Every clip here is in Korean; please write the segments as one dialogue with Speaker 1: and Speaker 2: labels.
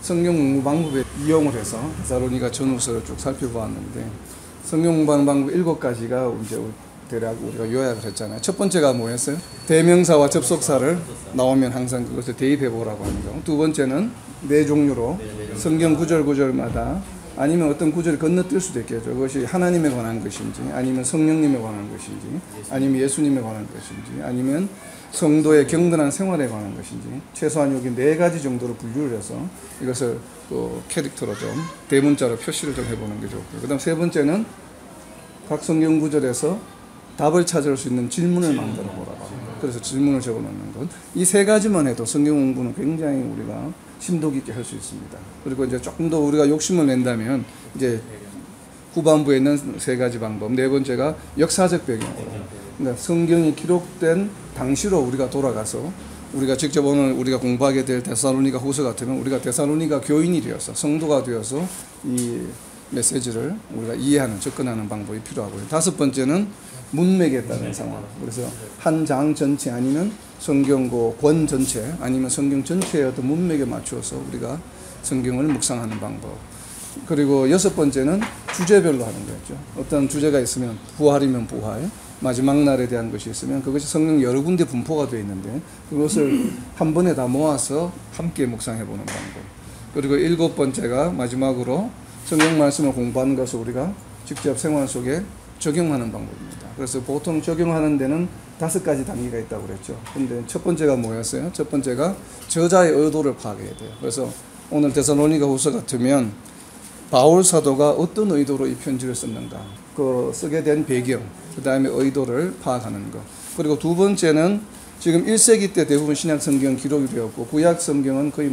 Speaker 1: 성경 공부 방법에 이용을 해서 데살로니가 전후서를 쭉 살펴보았는데 성경 공부하는 방법 7가지가 이제 대략 우리가 요약을 했잖아요. 첫 번째가 뭐였어요? 대명사와 접속사를 나오면 항상 그것을 대입해 보라고 하는 거. 두 번째는 네 종류로 성경 구절마다 아니면 어떤 구절을 건너뛸 수도 있겠죠. 그것이 하나님에 관한 것인지, 아니면 성령님에 관한 것인지, 아니면 예수님에 관한 것인지, 아니면 성도의 경건한 생활에 관한 것인지, 최소한 여기 4가지 정도로 분류를 해서 이것을 또 캐릭터로 좀 대문자로 표시를 좀 해보는 게 좋고요. 그 다음 세 번째는 각 성경 구절에서 답을 찾을 수 있는 질문을 만들어 보라고 합니다. 그래서 질문을 적어 놓는 것. 이 3가지만 해도 성경 공부는 굉장히 우리가 심도 깊게 할 수 있습니다. 그리고 이제 조금 더 우리가 욕심을 낸다면 이제 후반부에 있는 3가지 방법. 네 번째가 역사적 배경으로. 그러니까 성경이 기록된 당시로 우리가 돌아가서 우리가 직접 오늘 우리가 공부하게 될 데살로니가 후서 같으면 우리가 데살로니가 교인이 되어서 성도가 되어서 이 메시지를 우리가 이해하는 접근하는 방법이 필요하고요. 5번째는 문맥에 따른 상황. 그래서 한 장 전체 아니면 성경고 권 전체 아니면 성경 전체의 어떤 문맥에 맞추어서 우리가 성경을 묵상하는 방법. 그리고 6번째는 주제별로 하는 거였죠. 어떤 주제가 있으면 부활이면 부활, 마지막 날에 대한 것이 있으면 그것이 성경 여러 군데 분포가 되어 있는데 그것을 한 번에 다 모아서 함께 묵상해 보는 방법. 그리고 7번째가 마지막으로 성경 말씀을 공부하는 것을 우리가 직접 생활 속에 적용하는 방법입니다. 그래서 보통 적용하는 데는 5가지 단계가 있다고 그랬죠. 근데 첫 번째가 뭐였어요? 첫 번째가 저자의 의도를 파악해야 돼요. 그래서 오늘 데살로니가 후서 같으면 바울 사도가 어떤 의도로 이 편지를 썼는가, 그 쓰게 된 배경, 그 다음에 의도를 파악하는 것. 그리고 두 번째는 지금 1세기 때 대부분 신약 성경 기록이 되었고 구약 성경은 거의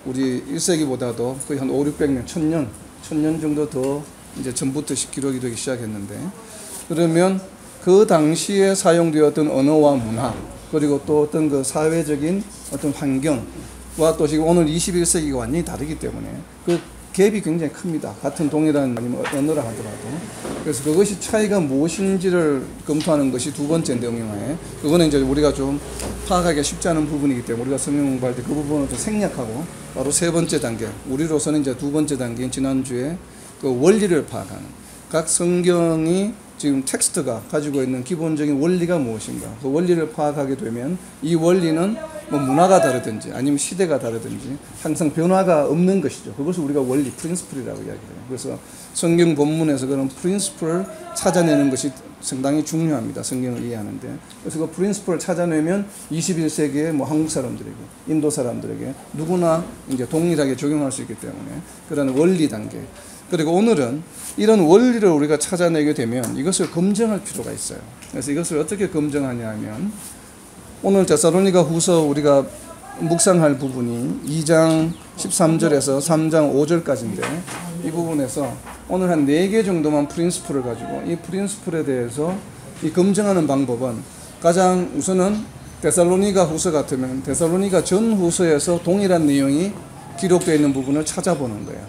Speaker 1: 우리 1세기보다도 거의 한 5, 600년, 1000년 정도 더 이제 전부터 기록이 되기 시작했는데, 그러면 그 당시에 사용되었던 언어와 문화, 그리고 또 어떤 그 사회적인 어떤 환경과 또 지금 오늘 21세기가 완전히 다르기 때문에 그 갭이 굉장히 큽니다. 같은 동일한 아니면 언어라 하더라도. 그래서 그것이 차이가 무엇인지를 검토하는 것이 두 번째인데, 응용하에. 그거는 이제 우리가 좀 파악하기가 쉽지 않은 부분이기 때문에 우리가 성경 공부할 때 그 부분을 좀 생략하고 바로 3번째 단계, 우리로서는 이제 2번째 단계인 지난주에 그 원리를 파악하는, 각 성경이 지금 텍스트가 가지고 있는 기본적인 원리가 무엇인가, 그 원리를 파악하게 되면 이 원리는 뭐 문화가 다르든지 아니면 시대가 다르든지 항상 변화가 없는 것이죠. 그것을 우리가 원리, 프린스플이라고 이야기해요. 그래서 성경 본문에서 그런 프린스플을 찾아내는 것이 상당히 중요합니다. 성경을 이해하는데. 그래서 그 프린스플을 찾아내면 21세기의 뭐 한국 사람들에게, 인도 사람들에게 누구나 이제 동일하게 적용할 수 있기 때문에 그런 원리 단계. 그리고 오늘은 이런 원리를 우리가 찾아내게 되면 이것을 검증할 필요가 있어요. 그래서 이것을 어떻게 검증하냐 하면 오늘 데살로니가 후서 우리가 묵상할 부분이 2장 13절에서 3장 5절까지인데 이 부분에서 오늘 한 4개 정도만 프린스플을 가지고 이 프린스플에 대해서 이 검증하는 방법은 가장 우선은 데살로니가 후서 같으면 데살로니가 전 후서에서 동일한 내용이 기록되어 있는 부분을 찾아보는 거예요.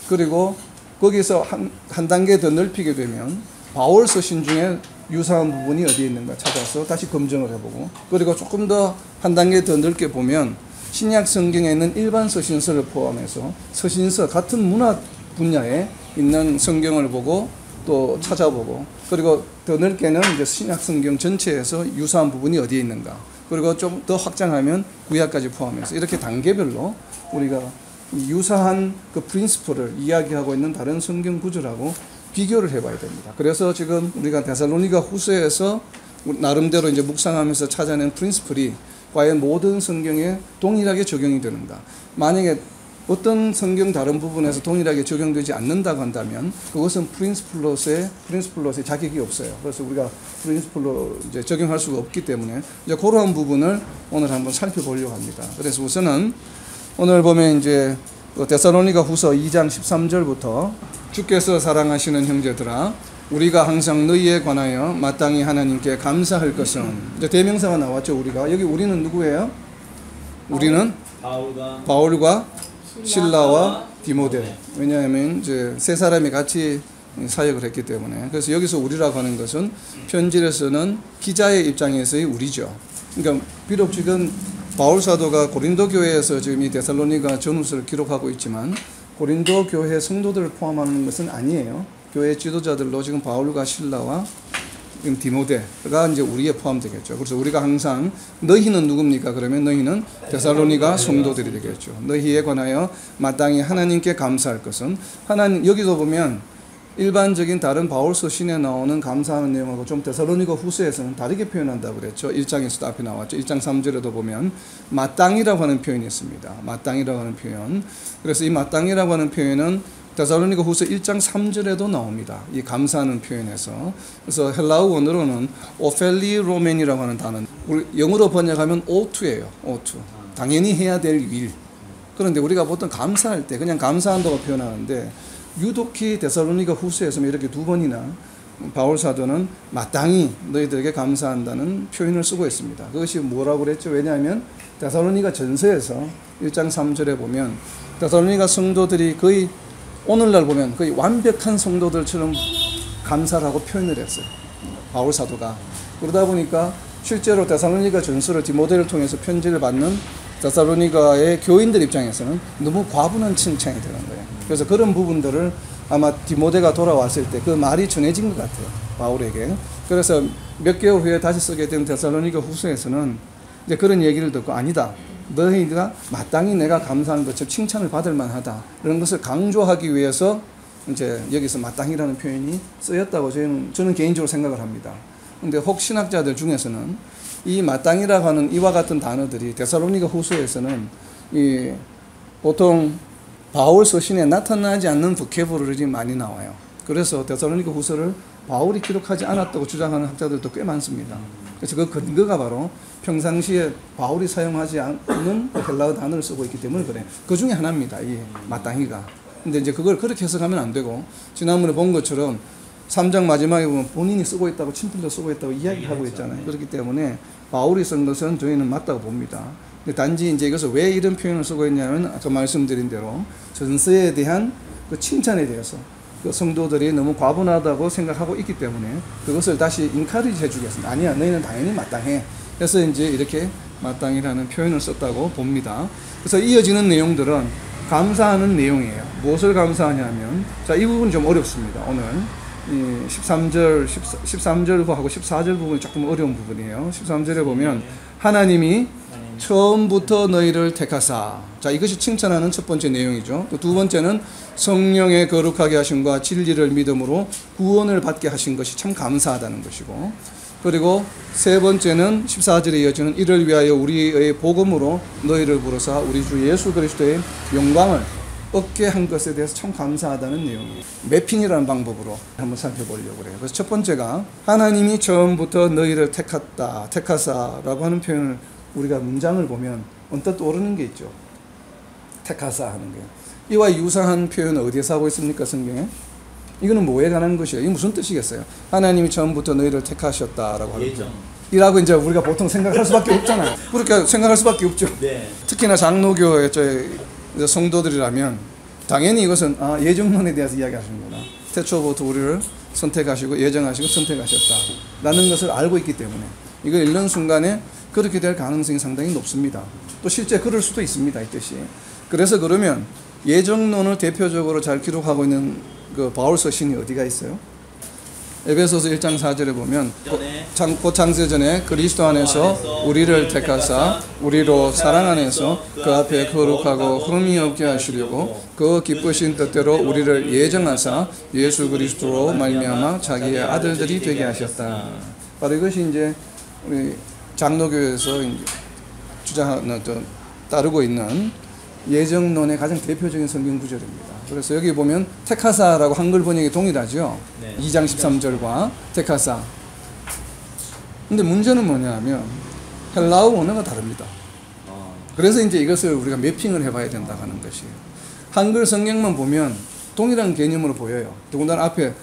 Speaker 1: 그리고 거기서 한 단계 더 넓히게 되면 바울 서신 중에 유사한 부분이 어디에 있는가 찾아서 다시 검증을 해보고, 그리고 조금 더 한 단계 더 넓게 보면 신약 성경에 있는 일반 서신서를 포함해서 서신서 같은 문화 분야에 있는 성경을 보고 또 찾아보고, 그리고 더 넓게는 이제 신약 성경 전체에서 유사한 부분이 어디에 있는가, 그리고 좀 더 확장하면 구약까지 포함해서 이렇게 단계별로 우리가 유사한 그 프린스플을 이야기하고 있는 다른 성경 구절하고 비교를 해봐야 됩니다. 그래서 지금 우리가 데살로니가 후서에서 나름대로 이제 묵상하면서 찾아낸 프린스플이 과연 모든 성경에 동일하게 적용이 되는가. 만약에 어떤 성경 다른 부분에서 동일하게 적용되지 않는다고 한다면 그것은 프린스플로서의 자격이 없어요. 그래서 우리가 프린스플로 이제 적용할 수가 없기 때문에 이제 그러한 부분을 오늘 한번 살펴보려고 합니다. 그래서 우선은 오늘 보면 이제 데살로니가 후서 2장 13절부터 주께서 사랑하시는 형제들아, 우리가 항상 너희에 관하여 마땅히 하나님께 감사할 것은, 이제 대명사가 나왔죠. 우리가 여기 우리는 누구예요? 우리는 바울과 실라와 디모데. 왜냐하면 이제 세 사람이 같이 사역을 했기 때문에. 그래서 여기서 우리라고 하는 것은 편지를 쓰는 기자의 입장에서의 우리죠. 그러니까 비록 지금 바울 사도가 고린도 교회에서 지금 이 데살로니가 전후서를 기록하고 있지만 고린도 교회 성도들을 포함하는 것은 아니에요. 교회 지도자들로 지금 바울과 실라와 지금 디모데가 이제 우리에 포함되겠죠. 그래서 우리가 항상 너희는 누굽니까? 그러면 너희는 데살로니가 성도들이 되겠죠. 너희에 관하여 마땅히 하나님께 감사할 것은 하나님, 여기도 보면 일반적인 다른 바울서 신에 나오는 감사하는 내용하고 좀 데살로니가 후서에서는 다르게 표현한다고 그랬죠. 1장에서도 앞에 나왔죠. 1장 3절에도 보면 마땅이라고 하는 표현이 있습니다. 마땅이라고 하는 표현. 그래서 이 마땅이라고 하는 표현은 데살로니가 후서 1장 3절에도 나옵니다. 이 감사하는 표현에서. 그래서 헬라어 원어로는 오펠리로멘이라고 하는 단어. 우리 영어로 번역하면 oughto예요. ought. 당연히 해야 될 일. 그런데 우리가 보통 감사할 때 그냥 감사한다고 표현하는데 유독히 데살로니가 후서에서 이렇게 두 번이나 바울 사도는 마땅히 너희들에게 감사한다는 표현을 쓰고 있습니다. 그것이 뭐라고 그랬죠? 왜냐하면 데살로니가 전서에서 1장 3절에 보면 데살로니가 성도들이 거의 오늘날 보면 거의 완벽한 성도들처럼 감사를 하고 표현을 했어요. 바울 사도가. 그러다 보니까 실제로 데살로니가 전서를 디모데를 통해서 편지를 받는 데살로니가의 교인들 입장에서는 너무 과분한 칭찬이 되는 거예요. 그래서 그런 부분들을 아마 디모데가 돌아왔을 때 그 말이 전해진 것 같아요. 바울에게. 그래서 몇 개월 후에 다시 쓰게 된 데살로니가 후서에서는 이제 그런 얘기를 듣고 아니다. 너희가 마땅히 내가 감사한 것처럼 칭찬을 받을 만하다. 이런 것을 강조하기 위해서 이제 여기서 마땅히라는 표현이 쓰였다고 저는 개인적으로 생각을 합니다. 근데 혹 신학자들 중에서는 이 마땅이라고 하는 이와 같은 단어들이 데살로니가 후서에서는 이 보통 바울 서신에 나타나지 않는 보케브러들이 많이 나와요. 그래서 데살로니가 후서를 바울이 기록하지 않았다고 주장하는 학자들도 꽤 많습니다. 그래서 그 근거가 바로 평상시에 바울이 사용하지 않는 헬라어 단어를 쓰고 있기 때문에 그래요. 그 중에 하나입니다. 이 마땅히가. 근데 이제 그걸 그렇게 해석하면 안 되고 지난번에 본 것처럼 3장 마지막에 보면 본인이 쓰고 있다고 친필로 쓰고 있다고 이야기하고 있잖아요. 그렇기 때문에 바울이 쓴 것은 저희는 맞다고 봅니다. 근데 단지 이제 이것을 왜 이런 표현을 쓰고 있냐면 아까 말씀드린 대로 전서에 대한 그 칭찬에 대해서 그 성도들이 너무 과분하다고 생각하고 있기 때문에 그것을 다시 인카리지 해주겠습니다. 아니야, 너희는 당연히 마땅해. 그래서 이제 이렇게 마땅이라는 표현을 썼다고 봅니다. 그래서 이어지는 내용들은 감사하는 내용이에요. 무엇을 감사하냐면, 자, 이 부분 좀 어렵습니다. 오늘 13절하고 14절 부분이 조금 어려운 부분이에요. 13절에 보면 하나님이 처음부터 너희를 택하사. 자, 이것이 칭찬하는 첫 번째 내용이죠. 또 두 번째는 성령의 거룩하게 하심과 진리를 믿음으로 구원을 받게 하신 것이 참 감사하다는 것이고, 그리고 세 번째는 14절에 이어지는 이를 위하여 우리의 복음으로 너희를 부르사 우리 주 예수 그리스도의 영광을 얻게 한 것에 대해서 참 감사하다는 내용이에요. 매핑이라는 방법으로 한번 살펴보려고 그래요. 그래서 첫 번째가 하나님이 처음부터 너희를 택하사라고 하는 표현을 우리가 문장을 보면 언뜻 떠오르는 게 있죠. 택하사 하는 게. 이와 유사한 표현을 어디에서 하고 있습니까, 성경에? 이거는 뭐에 관한 것이에요? 이게 무슨 뜻이겠어요? 하나님이 처음부터 너희를 택하셨다라고 하는 거예요. 이라고 이제 우리가 보통 생각할 수밖에 없잖아요. 그렇게 생각할 수밖에 없죠. 네. 특히나 장로교의 성도들이라면 당연히 이것은 예정론에 대해서 이야기하시는구나. 태초부터 우리를 선택하시고 예정하시고 선택하셨다라는 것을 알고 있기 때문에 이걸 읽는 순간에 그렇게 될 가능성이 상당히 높습니다. 또 실제 그럴 수도 있습니다, 이 뜻이. 그래서 그러면 예정론을 대표적으로 잘 기록하고 있는 그 바울 서신이 어디가 있어요? 에베소서 1장 4절에 보면 곧 창세 전에 그리스도 안에서 우리를 택하사 우리로 사랑 안에서 그 앞에 거룩하고 흠이 없게 하시려고 그 기쁘신 뜻대로 우리를 예정하사 예수 그리스도로 말미암아 자기의 아들들이 되게 하셨다. 바로 이것이 이제 우리 장로교에서 주장하는 따르고 있는 예정론의 가장 대표적인 성경 구절입니다. 그래서 여기 보면 택하사라고 한글 번역이 동일하죠. 네. 2장 13절과 택하사. 근데 문제는 뭐냐면 헬라어 원어가 다릅니다. 그래서 이제 이것을 우리가 매핑을 해봐야 된다 하는 것이에요. 한글 성경만 보면 동일한 개념으로 보여요. 더군다나 앞에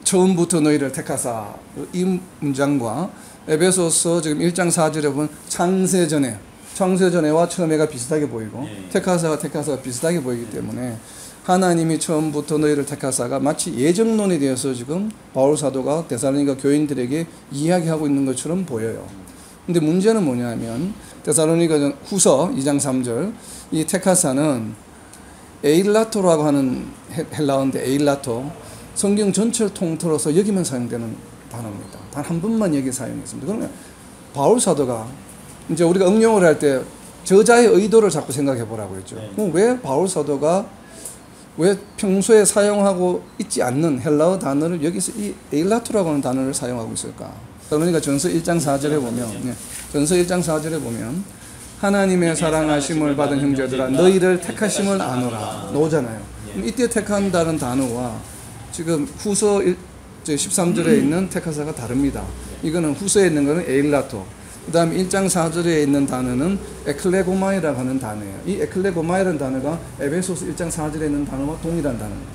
Speaker 1: 처음부터 너희를 택하사 이 문장과 에베소서 지금 1장 4절에 보면 창세전에와 처음에가 비슷하게 보이고 택하사가 비슷하게 보이기 때문에 하나님이 처음부터 너희를 택하사가 마치 예정론에 대해서 지금 바울 사도가 데살로니가 교인들에게 이야기하고 있는 것처럼 보여요. 근데 문제는 뭐냐면 데살로니가 후서 2장 3절 이 테카사는 에일라토라고 하는 헬라어인데 에일라토 성경 전체를 통틀어서 여기만 사용되는 단어입니다. 단 한 번만 여기 사용했습니다. 그러면 바울 사도가 이제 우리가 응용을 할 때 저자의 의도를 자꾸 생각해 보라고 했죠. 그럼 왜 바울 사도가 왜 평소에 사용하고 있지 않는 헬라어 단어를 여기서 이 에일라토라고 하는 단어를 사용하고 있을까? 그러니까 전서 1장 4절에 보면 전서 1장 4절에 보면 하나님의 사랑하심을 받은 형제들아 너희를 택하심을 아노라 나오잖아요. 이때 택한다는 단어와 지금 후서 13절에 있는 테카사가 다릅니다. 이거는 후서에 있는 거는 에일라토, 그 다음에 1장 4절에 있는 단어는 에클레고마이라고 하는 단어예요. 이 에클레고마이라는 단어가 에베소서 1장 4절에 있는 단어와 동일한 단어입니다.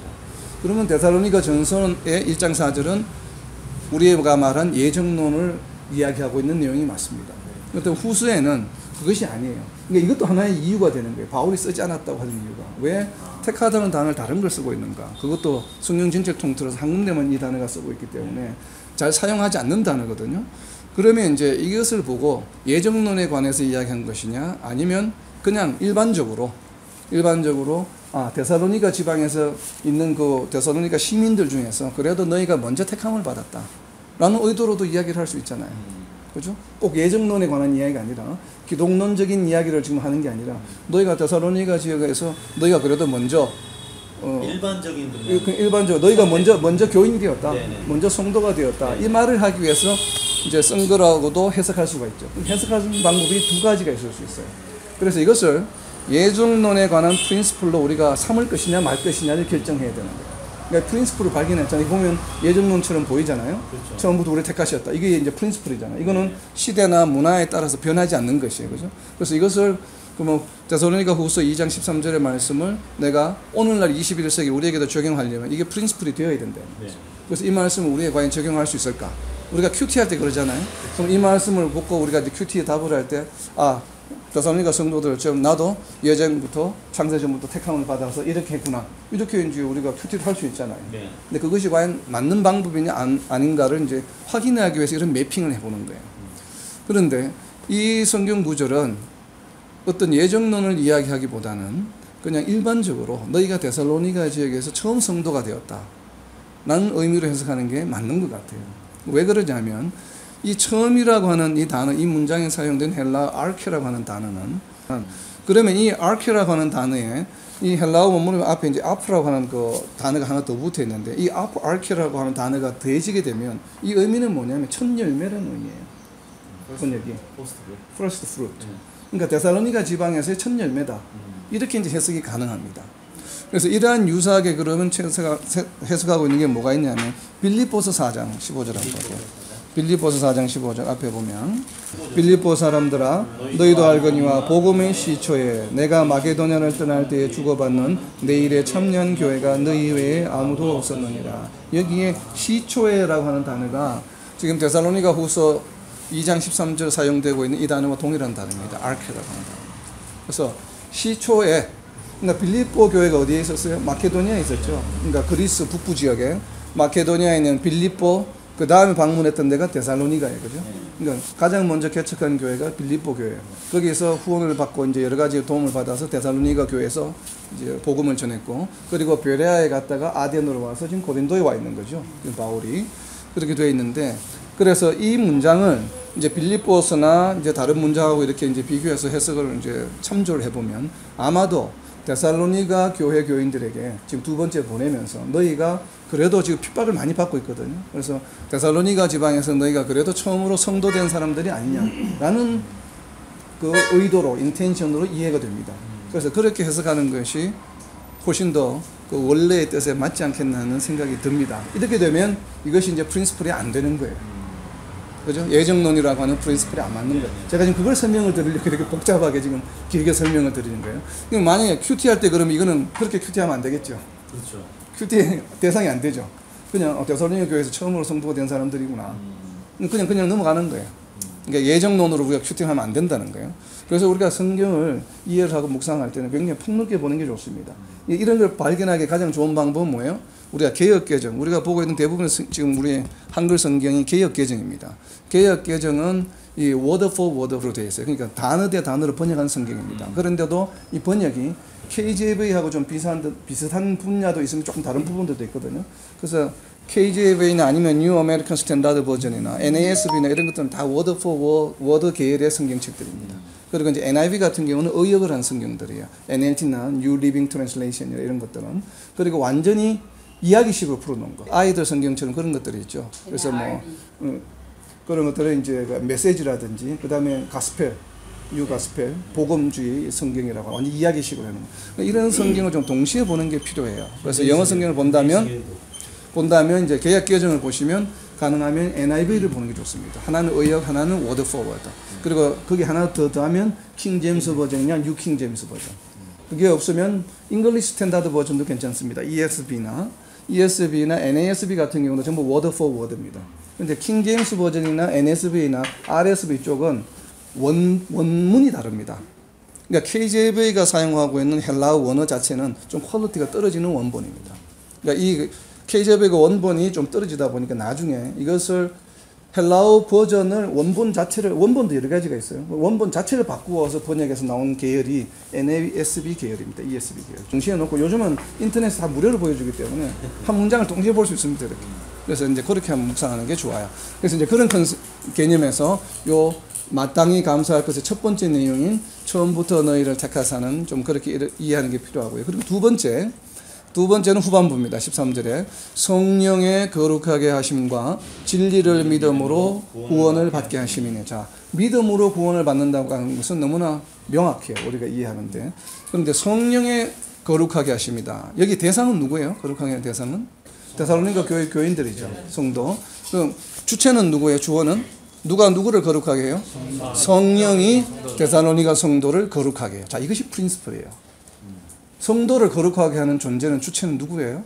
Speaker 1: 그러면 데살로니가 전서의 1장 4절은 우리가 말한 예정론을 이야기하고 있는 내용이 맞습니다. 그런데 후서에는 그것이 아니에요. 그러니까 이것도 하나의 이유가 되는 거예요. 바울이 쓰지 않았다고 하는 이유가. 왜 택하다는 단어를 다른 걸 쓰고 있는가? 그것도 성경 전체를 통틀어서 한 군데만 이 단어가 쓰고 있기 때문에 잘 사용하지 않는 단어거든요. 그러면 이제 이것을 보고 예정론에 관해서 이야기한 것이냐, 아니면 그냥 일반적으로 데살로니가 지방에서 있는 그 데살로니가 시민들 중에서 그래도 너희가 먼저 택함을 받았다 라는 의도로도 이야기를 할 수 있잖아요. 그죠? 꼭 예정론에 관한 이야기가 아니라 기독론적인 이야기를 지금 하는 게 아니라 너희가 데살로니가 지역에서 너희가 그래도 먼저 일반적으로 너희가 먼저 교인이 되었다. 네네. 먼저 성도가 되었다. 네네. 이 말을 하기 위해서 이제 쓴 거라고도 해석할 수가 있죠. 해석하는 방법이 두 가지가 있을 수 있어요. 그래서 이것을 예정론에 관한 프린시플로 우리가 삼을 것이냐 말 것이냐를 결정해야 되는 거예요. 그러니까 프린시플을 발견했잖아요. 보면 예정론처럼 보이잖아요. 그렇죠. 처음부터 우리 택하셨다. 이게 이제 프린시플이잖아요. 이거는 시대나 문화에 따라서 변하지 않는 것이에요. 그죠? 그래서 이것을 데살로니가 후서 2장 13절의 말씀을 내가 오늘날 21세기 우리에게도 적용하려면 이게 프린시플이 되어야 된다. 네. 그래서 이 말씀을 우리에 과연 적용할 수 있을까? 우리가 큐티 할 때 그러잖아요. 그럼 이 말씀을 보고 우리가 이제 큐티에 답을 할 때, 데살로니가 성도들처럼 나도 예전부터 창세전부터 택함을 받아서 이렇게 했구나. 이렇게 이제 우리가 큐티를 할 수 있잖아요. 네. 근데 그것이 과연 맞는 방법이냐 아닌가를 이제 확인하기 위해서 이런 매핑을 해보는 거예요. 그런데 이 성경 구절은 어떤 예정론을 이야기하기보다는 그냥 일반적으로 너희가 데살로니가 지역에서 처음 성도가 되었다 라는 의미로 해석하는 게 맞는 것 같아요. 왜 그러냐면 이 처음이라고 하는 이 단어, 이 문장에 사용된 헬라어 아르케라고 하는 단어는, 그러면 이 아르케라고 하는 단어에 이 헬라어 원문 앞에 이제 아프라고 하는 그 단어가 하나 더 붙어 있는데 이 아르케라고 하는 단어가 더해지게 되면 이 의미는 뭐냐면 첫 열매라는 의미예요. 번역이 first fruit. 그러니까 데살로니가 지방에서의 첫 열매다. 이렇게 이제 해석이 가능합니다. 그래서 이러한 유사하게 그러면 해석하고 있는 게 뭐가 있냐면 빌립보서 4장 15절 한번 보세요. 빌립보서 4장 15절 앞에 보면 빌립보 사람들아 너희도 알거니와 복음의 시초에 내가 마게도냐를 떠날 때에 주고받는 내일의 청년 교회가 너희 외에 아무도 없었느니라. 여기에 시초에라고 하는 단어가 지금 데살로니가 후서 2장 13절 사용되고 있는 이 단어와 동일한 단어입니다. 아르케라고 하는 단어. 그래서 시초에, 그러니까 빌립보 교회가 어디에 있었어요? 마케도니아에 있었죠. 그러니까 그리스 북부 지역에 마케도니아에 있는 빌립보, 그 다음에 방문했던 데가 데살로니가예요. 그죠? 그러니까 가장 먼저 개척한 교회가 빌립보 교회예요. 거기에서 후원을 받고 이제 여러 가지 도움을 받아서 데살로니가 교회에서 이제 복음을 전했고, 그리고 베레아에 갔다가 아덴으로 와서 지금 고린도에 와 있는 거죠. 바울이. 그렇게 되어 있는데, 그래서 이 문장을 이제 빌립보서나 이제 다른 문장하고 이렇게 이제 비교해서 해석을 이제 참조를 해보면 아마도 데살로니가 교회 교인들에게 지금 두 번째 보내면서 너희가 그래도 지금 핍박을 많이 받고 있거든요. 그래서 데살로니가 지방에서 너희가 그래도 처음으로 성도된 사람들이 아니냐라는 그 의도로, 인텐션으로 이해가 됩니다. 그래서 그렇게 해석하는 것이 훨씬 더 그 원래의 뜻에 맞지 않겠나 하는 생각이 듭니다. 이렇게 되면 이것이 이제 프린시플이 안 되는 거예요. 그죠? 예정론이라고 하는 프린시플이 안 맞는 거예요. 제가 지금 그걸 설명을 드리려고 이렇게 복잡하게 지금 길게 설명을 드리는 거예요. 그럼 만약에 큐티 할 때 그러면 이거는 그렇게 큐티하면 안 되겠죠. 그렇죠. 큐티 대상이 안 되죠. 그냥 데살로니가 교회에서 처음으로 성도가 된 사람들이구나. 그냥 넘어가는 거예요. 그러니까 예정론으로 우리가 큐팅하면 안 된다는 거예요. 그래서 우리가 성경을 이해를 하고 묵상할 때는 굉장히 폭넓게 보는 게 좋습니다. 이런 걸 발견하기 가장 좋은 방법은 뭐예요? 우리가 개역개정, 우리가 보고 있는 대부분 지금 우리 한글 성경이 개역개정입니다. 개역개정은 이 word for word로 되어 있어요. 그러니까 단어 대 단어로 번역한 성경입니다. 그런데도 이 번역이 KJV하고 좀 비슷한 분야도 있으면 조금 다른 부분들도 있거든요. 그래서 KJV나 아니면 New American Standard 버전이나 NASB나 이런 것들은 다 word for word 계열의 성경책들입니다. 그리고 이제 NIV 같은 경우는 의역을 한 성경들이에요. NLT나 New Living Translation 이런 것들은. 그리고 완전히 이야기식으로 풀어놓은 거. 아이들 성경처럼 그런 것들이 있죠. 그래서 뭐 그런 것들은 이제 메시지라든지 그다음에 가스펠, 유가스펠, 복음주의 성경이라고 완전 이야기식으로 하는 거. 이런 성경을 좀 동시에 보는 게 필요해요. 그래서 영어 성경을 본다면 이제 개역개정을 보시면 가능하면 NIV를 보는 게 좋습니다. 하나는 의역, 하나는 word for word. 그리고 거기 하나 더 더하면 킹 제임스 버전이냐 뉴 킹 제임스 버전. 그게 없으면 잉글리시 스탠다드 버전도 괜찮습니다. ESV나 NASB 같은 경우는 전부 word for word입니다. 근데 킹 제임스 버전이나 NSV나 RSV 쪽은 원문이 다릅니다. 그러니까 KJV가 사용하고 있는 헬라어 원어 자체는 좀 퀄리티가 떨어지는 원본입니다. 그러니까 이 KJV가 원본이 좀 떨어지다 보니까 나중에 이것을 헬라어 버전을 원본도 여러 가지가 있어요. 원본 자체를 바꾸어서 번역해서 나온 계열이 NASB 계열입니다. ESB 계열. 중시해 놓고 요즘은 인터넷에 다 무료로 보여주기 때문에 한 문장을 동시에 볼 수 있습니다. 이렇게. 그래서 이제 그렇게 한번 묵상하는 게 좋아요. 그래서 이제 그런 개념에서 요 마땅히 감사할 것의 첫 번째 내용인 처음부터 너희를 택하사는 좀 그렇게 이해하는 게 필요하고요. 그리고 두 번째는 후반부입니다. 13절에 성령의 거룩하게 하심과 진리를 믿음으로 구원을 받게 하심이네. 자, 믿음으로 구원을 받는다고 하는 것은 너무나 명확해요. 우리가 이해하는데. 그런데 성령의 거룩하게 하십니다. 여기 대상은 누구예요? 거룩하게 하는 대상은? 데살로니가 교회 교인들이죠. 성도. 그럼 주체는 누구예요? 주어는? 누가 누구를 거룩하게 해요? 성령이 데살로니가 성도를 거룩하게 해요. 자, 이것이 프린시플이에요. 성도를 거룩하게 하는 존재는 주체는 누구예요?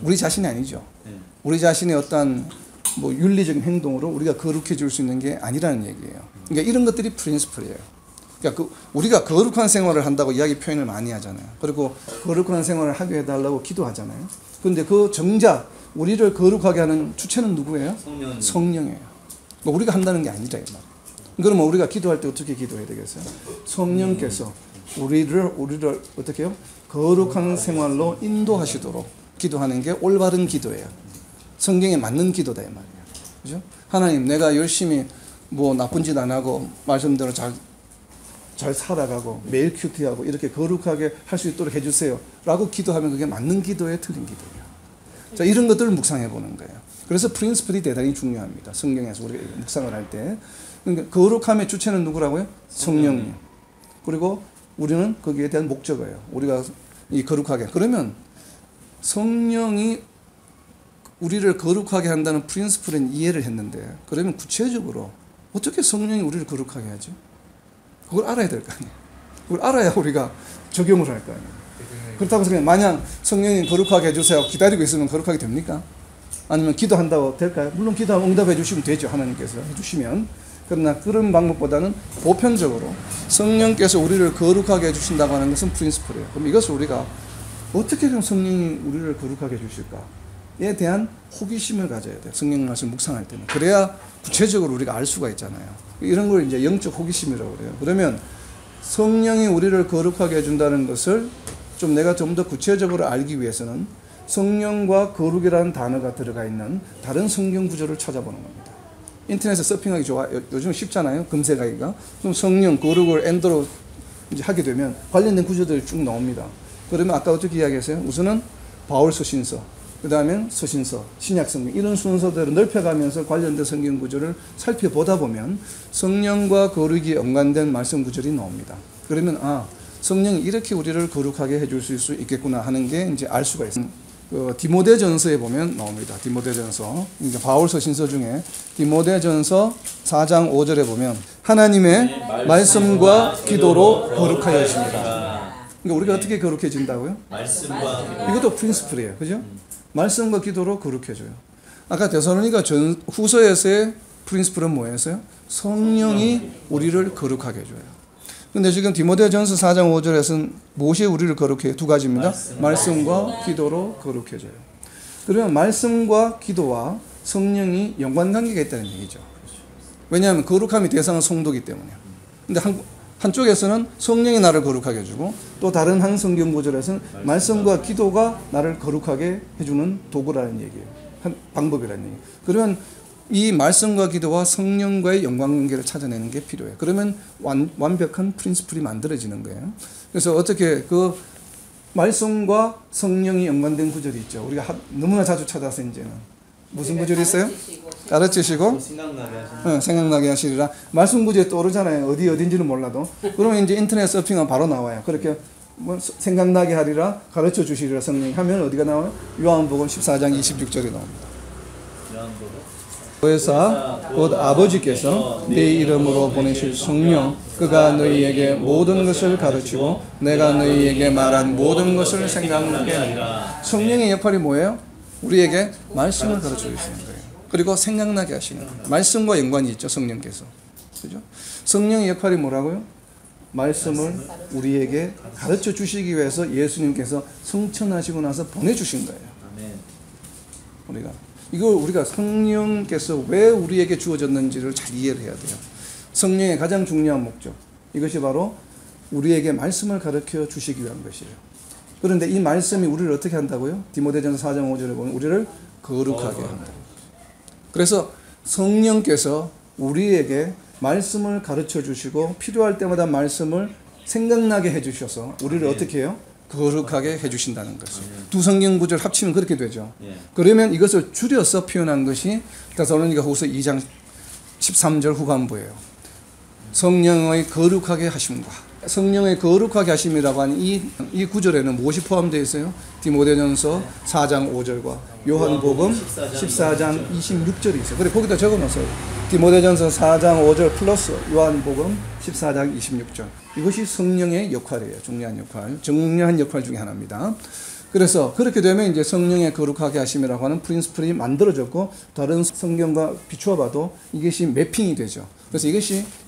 Speaker 1: 우리 자신이 아니죠. 우리 자신의 어떤 뭐 윤리적인 행동으로 우리가 거룩해질 수 있는 게 아니라는 얘기예요. 그러니까 이런 것들이 프린시플이에요. 그러니까 우리가 거룩한 생활을 한다고 이야기 표현을 많이 하잖아요. 그리고 거룩한 생활을 하게 해달라고 기도하잖아요. 그런데 그 정작 우리를 거룩하게 하는 주체는 누구예요? 성령이에요. 우리가 한다는 게 아니라 이 말이에요. 그러면 우리가 기도할 때 어떻게 기도해야 되겠어요? 성령께서 우리를 어떻게 해요? 거룩한 생활로 인도하시도록 기도하는 게 올바른 기도예요. 성경에 맞는 기도다 이 말이에요. 그죠? 하나님, 내가 열심히 뭐 나쁜 짓 안 하고 말씀대로 잘 살아가고 매일 큐티하고 이렇게 거룩하게 할 수 있도록 해주세요. 라고 기도하면 그게 맞는 기도에 틀린 기도예요. 자, 이런 것들을 묵상해 보는 거예요. 그래서 프린시플이 대단히 중요합니다. 성경에서 우리가 묵상을 할 때. 그러니까 거룩함의 주체는 누구라고요? 성령님. 그리고 우리는 거기에 대한 목적어예요. 우리가 이 거룩하게. 그러면 성령이 우리를 거룩하게 한다는 프린시플은 이해를 했는데, 그러면 구체적으로 어떻게 성령이 우리를 거룩하게 하죠? 그걸 알아야 될 거 아니에요. 그걸 알아야 우리가 적용을 할 거 아니에요. 그렇다고 해서 그냥 마냥 성령님 거룩하게 해주세요 기다리고 있으면 거룩하게 됩니까? 아니면 기도한다고 될까요? 물론 기도하면 응답해 주시면 되죠. 하나님께서 해주시면. 그러나 그런 방법보다는 보편적으로 성령께서 우리를 거룩하게 해주신다고 하는 것은 프린시플이에요. 그럼 이것을 우리가 어떻게 하면 성령이 우리를 거룩하게 해주실까에 대한 호기심을 가져야 돼요. 성령 말씀 묵상할 때는. 그래야 구체적으로 우리가 알 수가 있잖아요. 이런 걸 이제 영적 호기심이라고 그래요. 그러면 성령이 우리를 거룩하게 해준다는 것을 내가 좀 더 구체적으로 알기 위해서는 성령과 거룩이라는 단어가 들어가 있는 다른 성경 구절을 찾아보는 겁니다. 인터넷에 서핑하기 좋아요. 요즘 쉽잖아요. 검색하기가. 그럼 성령, 거룩을 엔더로 이제 하게 되면 관련된 구절들이 쭉 나옵니다. 그러면 아까 어떻게 이야기했어요? 우선은 바울 서신서, 그 다음엔 서신서, 신약 성경 이런 순서대로 넓혀가면서 관련된 성경 구절을 살펴보다 보면 성령과 거룩이 연관된 말씀 구절이 나옵니다. 그러면 성령이 이렇게 우리를 거룩하게 해줄 수 있겠구나 하는 게 이제 알 수가 있습니다. 디모데전서에 보면 나옵니다. 디모데전서. 그러니까 바울 서신서 중에 디모데전서 4장 5절에 보면 하나님의 말씀과 기도로 거룩하여 주십니다. 그러니까 우리가 어떻게 거룩해진다고요? 말씀과 이것도 프린시플이에요. 그죠? 말씀과 기도로 거룩해져요. 아까 데살로니가 후서에서의 프린스플은 뭐였어요? 성령이 우리를 거룩하게 해줘요. 근데 지금 디모데전서 4장 5절에서는 무엇이 우리를 거룩해? 두 가지입니다. 말씀과 기도로 거룩해 줘요. 그러면 말씀과 기도와 성령이 연관관계가 있다는 얘기죠. 왜냐하면 거룩함의 대상은 성도이기 때문에. 근데 한쪽에서는 성령이 나를 거룩하게 해주고 또 다른 한 성경 구절에서는 말씀과 기도가 나를 거룩하게 해주는 도구라는 얘기예요. 한 방법이라는 얘기예요. 그러면 이 말씀과 기도와 성령과의 연관관계를 찾아내는 게 필요해요. 그러면 완벽한 프린시플이 만들어지는 거예요. 그래서 어떻게 그 말씀과 성령이 연관된 구절이 있죠. 우리가 너무나 자주 찾아서 이제는 무슨 구절이 있어요? 가르치시고 생각나게 하시리라. 말씀 구절이 떠오르잖아요. 어딘지는 몰라도. 그러면 이제 인터넷 서핑하면 바로 나와요. 그렇게 뭐 생각나게 하리라, 가르쳐 주시리라 성령이 하면 어디가 나와요? 요한복음 14장 26절이 나옵니다. 보혜사 곧 아버지께서 내 이름으로 보내실 성령 그가 너희에게 모든 것을 가르치고 내가 너희에게 말한 모든 것을 생각나게 하리라. 성령의 역할이 뭐예요? 우리에게 말씀을 가르쳐 주시는 거예요. 그리고 생각나게 하시는 거예요. 말씀과 연관이 있죠. 성령께서. 그죠? 성령의 역할이 뭐라고요? 말씀을 우리에게 가르쳐 주시기 위해서 예수님께서 성천하시고 나서 보내주신 거예요. 우리가 성령께서 왜 우리에게 주어졌는지를 잘 이해를 해야 돼요. 성령의 가장 중요한 목적, 이것이 바로 우리에게 말씀을 가르쳐 주시기 위한 것이에요. 그런데 이 말씀이 우리를 어떻게 한다고요? 디모데전서 4장 5절에 보면 우리를 거룩하게 한다. 그래서 성령께서 우리에게 말씀을 가르쳐 주시고 필요할 때마다 말씀을 생각나게 해주셔서 우리를 어떻게 해요? 거룩하게 해주신다는 것이에요. 두 성경 구절 합치면 그렇게 되죠. 그러면 이것을 줄여서 표현한 것이 데살로니가 후서 2장 13절 후반부예요. 성령의 거룩하게 하심과 성령의 거룩하게 하심이라고 하는 이 구절에는 무엇이 포함되어 있어요? 디모데전서 4장 5절과 요한복음 14장 26절이 있어요. 그래 거기다 적어놓으세요. 디모데전서 4장 5절 플러스 요한복음 14장 26절. 이것이 성령의 역할이에요. 중요한 역할 중에 하나입니다. 그래서 그렇게 되면 이제 성령의 거룩하게 하심이라고 하는 프린스플이 만들어졌고 다른 성경과 비추어 봐도 이것이 매핑이 되죠. 그래서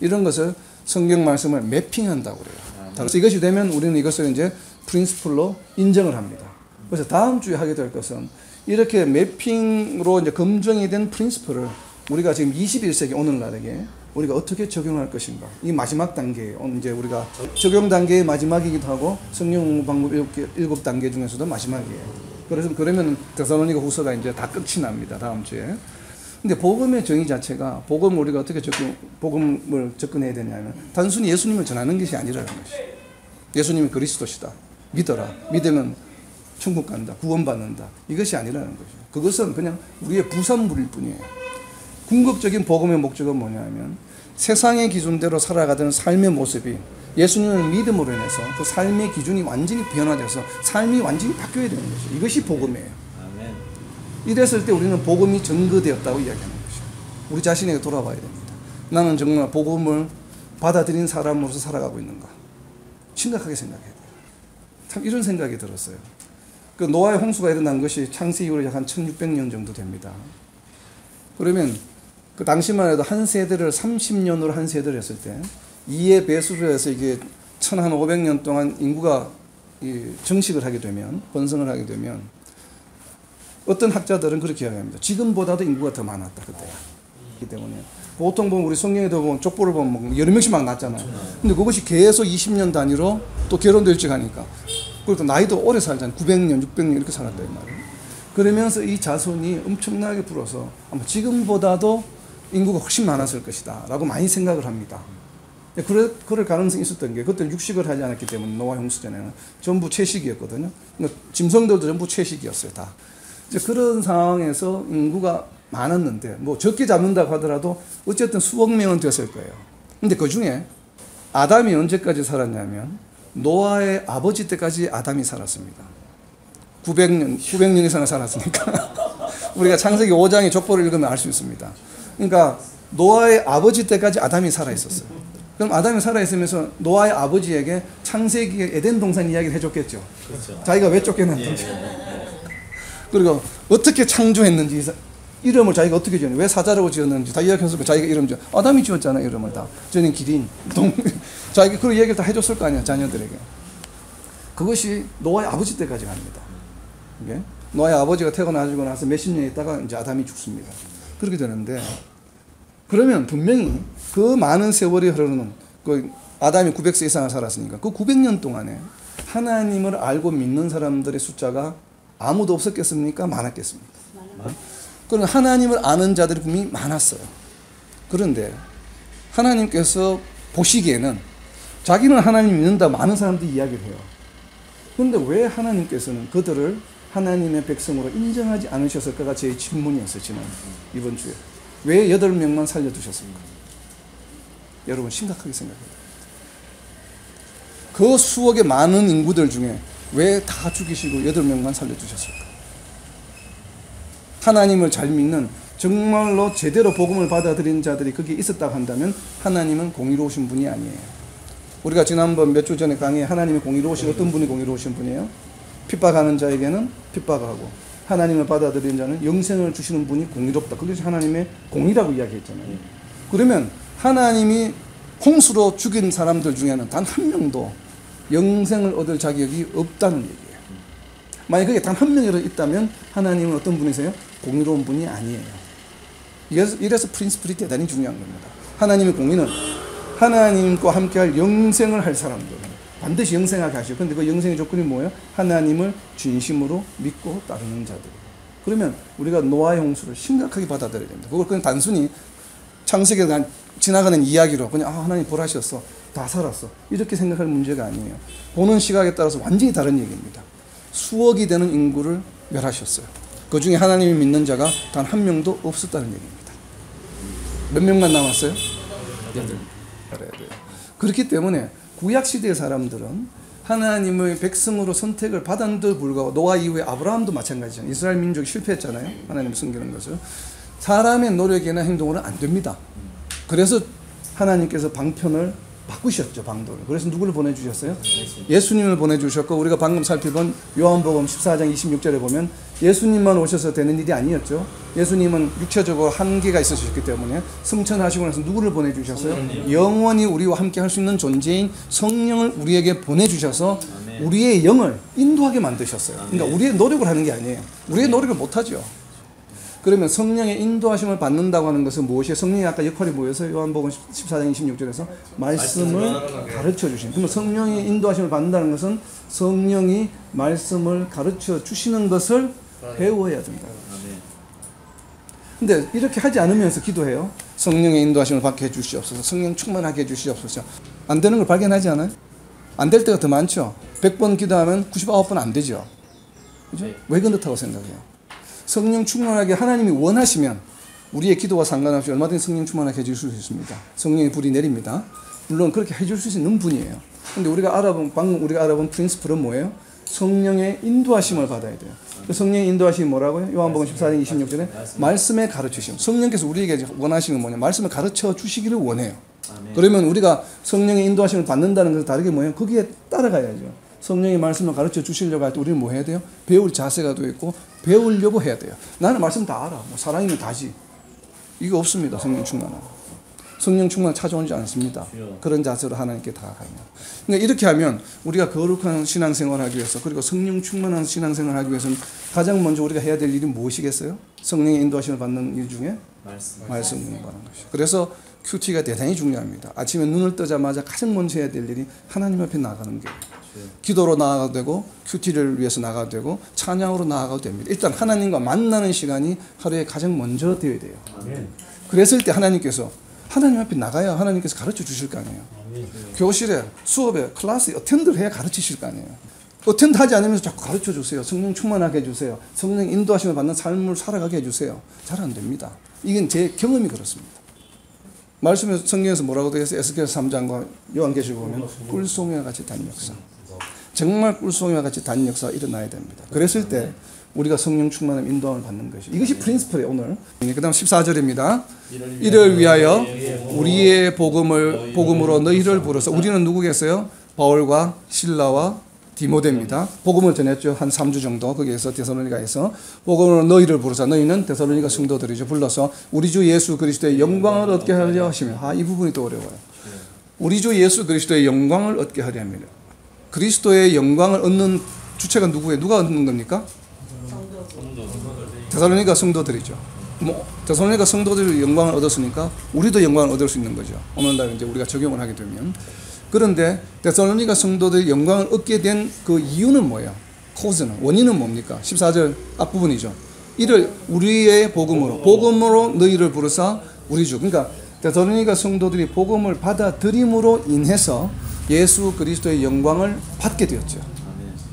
Speaker 1: 이런 것을 성경 말씀을 매핑한다고 그래요. 그래서 이것이 되면 우리는 이것을 이제 프린스플로 인정을 합니다. 그래서 다음 주에 하게 될 것은 이렇게 매핑으로 이제 검증이 된 프린스플을 우리가 지금 21세기 오늘날에게 우리가 어떻게 적용할 것인가. 이 마지막 단계, 이제 우리가 적용 단계의 마지막이기도 하고 성령 방법 7단계 중에서도 마지막이에요. 그러면 데살로니가 후서가 이제 다 끝이 납니다. 다음 주에. 근데 복음의 정의 자체가 우리가 어떻게 복음을 접근해야 되냐면 단순히 예수님을 전하는 것이 아니라는 것이. 예수님이 그리스도시다. 믿어라. 믿으면 천국 간다. 구원받는다. 이것이 아니라는 것이죠. 그것은 그냥 우리의 부산물일 뿐이에요. 궁극적인 복음의 목적은 뭐냐면 세상의 기준대로 살아가던 삶의 모습이 예수님을 믿음으로 인해서 그 삶의 기준이 완전히 변화돼서 삶이 완전히 바뀌어야 되는 것이죠. 이것이 복음이에요. 아멘. 이랬을 때 우리는 복음이 전거되었다고 이야기하는 것이죠. 우리 자신에게 돌아봐야 됩니다. 나는 정말 복음을 받아들인 사람으로서 살아가고 있는가? 심각하게 생각해야 돼요. 참 이런 생각이 들었어요. 그 노아의 홍수가 일어난 것이 창세 이후로 약 한 1600년 정도 됩니다. 그러면 그 당시만 해도 한 세대를 30년으로 한 세대를 했을 때 2의 배수로 해서 이게 1500년 동안 인구가 정식을 하게 되면 번성을 하게 되면 어떤 학자들은 그렇게 이야기합니다. 지금보다도 인구가 더 많았다 그때야. 그렇기 때문에 보통 보면 우리 성경에도 보면 족보를 보면 여러 명씩 막 낳잖아요. 근데 그것이 계속 20년 단위로 또 결혼도 일찍 하니까 그리고 나이도 오래 살잖아요. 900년, 600년 이렇게 살았다 이 말이에요. 그러면서 이 자손이 엄청나게 불어서 아마 지금보다도 인구가 훨씬 많았을 것이다 라고 많이 생각을 합니다. 그럴 가능성이 있었던 게 그때는 육식을 하지 않았기 때문에 노아 홍수 전에는 전부 채식이었거든요. 그러니까 짐승들도 전부 채식이었어요. 다. 이제 그런 상황에서 인구가 많았는데 뭐 적게 잡는다고 하더라도 어쨌든 수억 명은 됐을 거예요. 근데 그 중에 아담이 언제까지 살았냐면 노아의 아버지 때까지 아담이 살았습니다. 900년 이상을 살았으니까 우리가 창세기 5장의 족보를 읽으면 알 수 있습니다. 그러니까 노아의 아버지 때까지 아담이 살아있었어요. 그럼 아담이 살아있으면서 노아의 아버지에게 창세기 에덴 동산 이야기를 해줬겠죠. 그렇죠. 자기가 왜 쫓겨났는지 그리고 어떻게 창조했는지 이름을 자기가 어떻게 지었냐, 왜 사자라고 지었는지 다 이야기했을 자기가 이름 지었. 아담이 지었잖아 이름을 다. 저는 기린, 자기 그런 얘기를 다 해줬을 거 아니야 자녀들에게. 그것이 노아의 아버지 때까지 갑니다. 이게 노아의 아버지가 태어나고 나서 몇십 년 있다가 이제 아담이 죽습니다. 그렇게 되는데, 그러면 분명히 그 많은 세월이 흐르는 그 아담이 900세 이상을 살았으니까 그 900년 동안에 하나님을 알고 믿는 사람들의 숫자가 아무도 없었겠습니까? 많았겠습니까? 그럼 하나님을 아는 자들이 분명히 많았어요. 그런데 하나님께서 보시기에는 자기는 하나님 믿는다 많은 사람들이 이야기를 해요. 그런데 왜 하나님께서는 그들을 하나님의 백성으로 인정하지 않으셨을까가 제 질문이었어요. 지난 이번 주에. 왜 8명만 살려두셨습니까? 여러분 심각하게 생각해요. 그 수억의 많은 인구들 중에 왜 다 죽이시고 8명만 살려두셨을까? 하나님을 잘 믿는 정말로 제대로 복음을 받아들인 자들이 거기에 있었다고 한다면 하나님은 공의로우신 분이 아니에요. 우리가 지난번 몇 주 전에 강의에 하나님이 공의로우신 어떤 분이 공의로우신 분이에요? 핍박하는 자에게는 핍박하고 하나님을 받아들인 자는 영생을 주시는 분이 공의롭다. 그것이 하나님의 공의라고 이야기했잖아요. 그러면 하나님이 홍수로 죽인 사람들 중에는 단 한 명도 영생을 얻을 자격이 없다는 얘기예요. 만약 그게 단 한 명이라도 있다면 하나님은 어떤 분이세요? 공의로운 분이 아니에요. 이래서 프린시플이 대단히 중요한 겁니다. 하나님의 공의는 하나님과 함께할 영생을 할 사람들 반드시 영생하게 하시고, 근데 그 영생의 조건이 뭐예요? 하나님을 진심으로 믿고 따르는 자들. 그러면 우리가 노아의 홍수를 심각하게 받아들여야 됩니다. 그걸 그냥 단순히 창세기에 지나가는 이야기로 그냥 하나님 벌하셨어, 다 살았어, 이렇게 생각할 문제가 아니에요. 보는 시각에 따라서 완전히 다른 얘기입니다. 수억이 되는 인구를 멸하셨어요. 그 중에 하나님을 믿는 자가 단 한 명도 없었다는 얘기입니다. 몇 명만 남았어요? 8명. 그렇기 때문에 구약시대의 사람들은 하나님의 백성으로 선택을 받았는데도 불구하고 노아 이후에 아브라함도 마찬가지잖아요. 이스라엘 민족이 실패했잖아요. 하나님을 섬기는 것을. 사람의 노력이나 행동으로는 안 됩니다. 그래서 하나님께서 방편을 바꾸셨죠, 방도를. 그래서 누구를 보내주셨어요? 예수님을 보내주셨고, 우리가 방금 살펴본 요한복음 14장 26절에 보면 예수님만 오셔서 되는 일이 아니었죠. 예수님은 육체적으로 한계가 있으셨기 때문에 승천하시고 나서 누구를 보내주셨어요? 영원히 우리와 함께 할 수 있는 존재인 성령을 우리에게 보내주셔서 우리의 영을 인도하게 만드셨어요. 그러니까 우리의 노력을 하는 게 아니에요. 우리의 노력을 못하죠. 그러면 성령의 인도하심을 받는다고 하는 것은 무엇이에요? 성령의 아까 역할이 뭐였어요? 요한복음 14장 26절에서 말씀을 가르쳐 주신. 그러면 성령의 인도하심을 받는다는 것은 성령이 말씀을 가르쳐 주시는 것을 배워야 된다. 근데 이렇게 하지 않으면서 기도해요. 성령의 인도하심을 받게 해주시옵소서, 성령 충만하게 해주시옵소서. 안 되는 걸 발견하지 않아요? 안 될 때가 더 많죠. 100번 기도하면 99번 안 되죠. 그죠? 왜 그렇다고 생각해요? 성령 충만하게 하나님이 원하시면 우리의 기도와 상관없이 얼마든지 성령 충만하게 해줄 수 있습니다. 성령의 불이 내립니다. 물론 그렇게 해줄 수 있는 분이에요. 근데 방금 우리가 알아본 프린시플은 뭐예요? 성령의 인도하심을 받아야 돼요. 그 성령의 인도하심이 뭐라고요? 요한복음 14장 26절에 말씀에 가르치심. 성령께서 우리에게 원하시는 건 뭐냐? 말씀을 가르쳐 주시기를 원해요. 그러면 우리가 성령의 인도하심을 받는다는 것은 다르게 뭐예요? 거기에 따라가야죠. 성령의 말씀을 가르쳐 주시려고 할 때 우리는 뭐 해야 돼요? 배울 자세가 돼 있고 배우려고 해야 돼요. 나는 말씀 다 알아. 뭐 사랑이면 다지. 이거 없습니다. 성령 충만함. 성령 충만 찾아오지 않습니다. 그런 자세로 하나님께 다가가는 거예요. 그러니까 이렇게 하면 우리가 거룩한 신앙생활을 하기 위해서, 그리고 성령 충만한 신앙생활을 하기 위해서는 가장 먼저 우리가 해야 될 일이 무엇이겠어요? 성령의 인도하심을 받는 일 중에 말씀 공부하는 것이죠. 그래서 큐티가 대단히 중요합니다. 아침에 눈을 뜨자마자 가장 먼저 해야 될 일이 하나님 앞에 나가는 거예요. 기도로 나아가도 되고 큐티를 위해서 나가도 되고 찬양으로 나아가도 됩니다. 일단 하나님과 만나는 시간이 하루에 가장 먼저 되어야 돼요. 그랬을 때 하나님께서 하나님 앞에 나가야 하나님께서 가르쳐 주실 거 아니에요. 교실에, 수업에, 클래스에 어텐드를 해야 가르치실 거 아니에요. 어텐드 하지 않으면서 자꾸 가르쳐 주세요. 성령 충만하게 해주세요. 성령 인도하심을 받는 삶을 살아가게 해주세요. 잘 안 됩니다. 이건 제 경험이 그렇습니다. 말씀에 성경에서 뭐라고 되어 있어요? 에스겔 3장과 요한계시록 보면 꿀송이와 같이 단 역사. 정말 꿀송이와 같이 단 역사가 일어나야 됩니다. 그랬을 때 우리가 성령 충만한 인도함을 받는 것이, 이것이 프린시플이에요. 오늘 그 다음 14절입니다. 이를 위하여 우리의 복음으로 너희를 부르서. 우리는 누구겠어요? 바울과 실라와 디모데입니다. 복음을 전했죠. 한 3주 정도 거기에서 데살로니가에서 복음으로 너희를 부르사 너희는 데살로니가 성도들이죠. 불러서 우리 주 예수 그리스도의 영광을 얻게 하려 하시며 이 부분이 또 어려워요. 우리 주 예수 그리스도의 영광을 얻게 하려 합니다. 그리스도의 영광을 얻는 주체가 누구예요? 누가 얻는 겁니까? 데살로니가 성도들이죠. 데살로니가 성도들이 영광을 얻었으니까 우리도 영광을 얻을 수 있는 거죠. 오늘날 이제 우리가 적용을 하게 되면. 그런데 데살로니가 성도들이 영광을 얻게 된 그 이유는 뭐예요? 코즈는, 원인은 뭡니까? 14절 앞부분이죠. 이를 우리의 복음으로 너희를 부르사 우리 주. 그러니까 데살로니가 성도들이 복음을 받아들임으로 인해서 예수 그리스도의 영광을 받게 되었죠.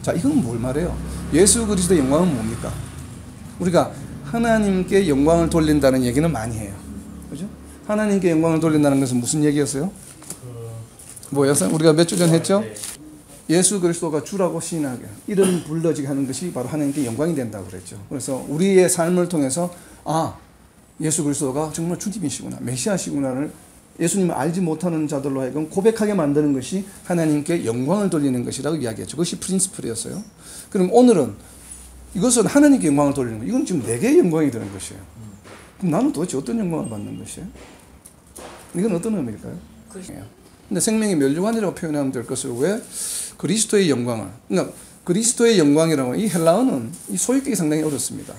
Speaker 1: 자, 이건 뭘 말해요? 예수 그리스도의 영광은 뭡니까? 우리가 하나님께 영광을 돌린다는 얘기는 많이 해요. 그죠? 하나님께 영광을 돌린다는 것은 무슨 얘기였어요? 뭐였어요? 우리가 몇 주 전 했죠? 예수 그리스도가 주라고 시인하게 이름 불러지게 하는 것이 바로 하나님께 영광이 된다고 그랬죠. 그래서 우리의 삶을 통해서 예수 그리스도가 정말 주님이시구나, 메시아시구나를 예수님을 알지 못하는 자들로 하여금 고백하게 만드는 것이 하나님께 영광을 돌리는 것이라고 이야기했죠. 그것이 프린스플이었어요. 그럼 오늘은 이것은 하나님께 영광을 돌리는 거, 이건 지금 내게 영광이 되는 것이에요. 그럼 나는 도대체 어떤 영광을 받는 것이에요? 이건 어떤 의미일까요? 근데 생명의 멸류관이라고 표현하면 될 것을 왜 그리스도의 영광을, 그러니까 그리스도의 영광이라고, 이 헬라어는 이 소유격이 상당히 어렵습니다.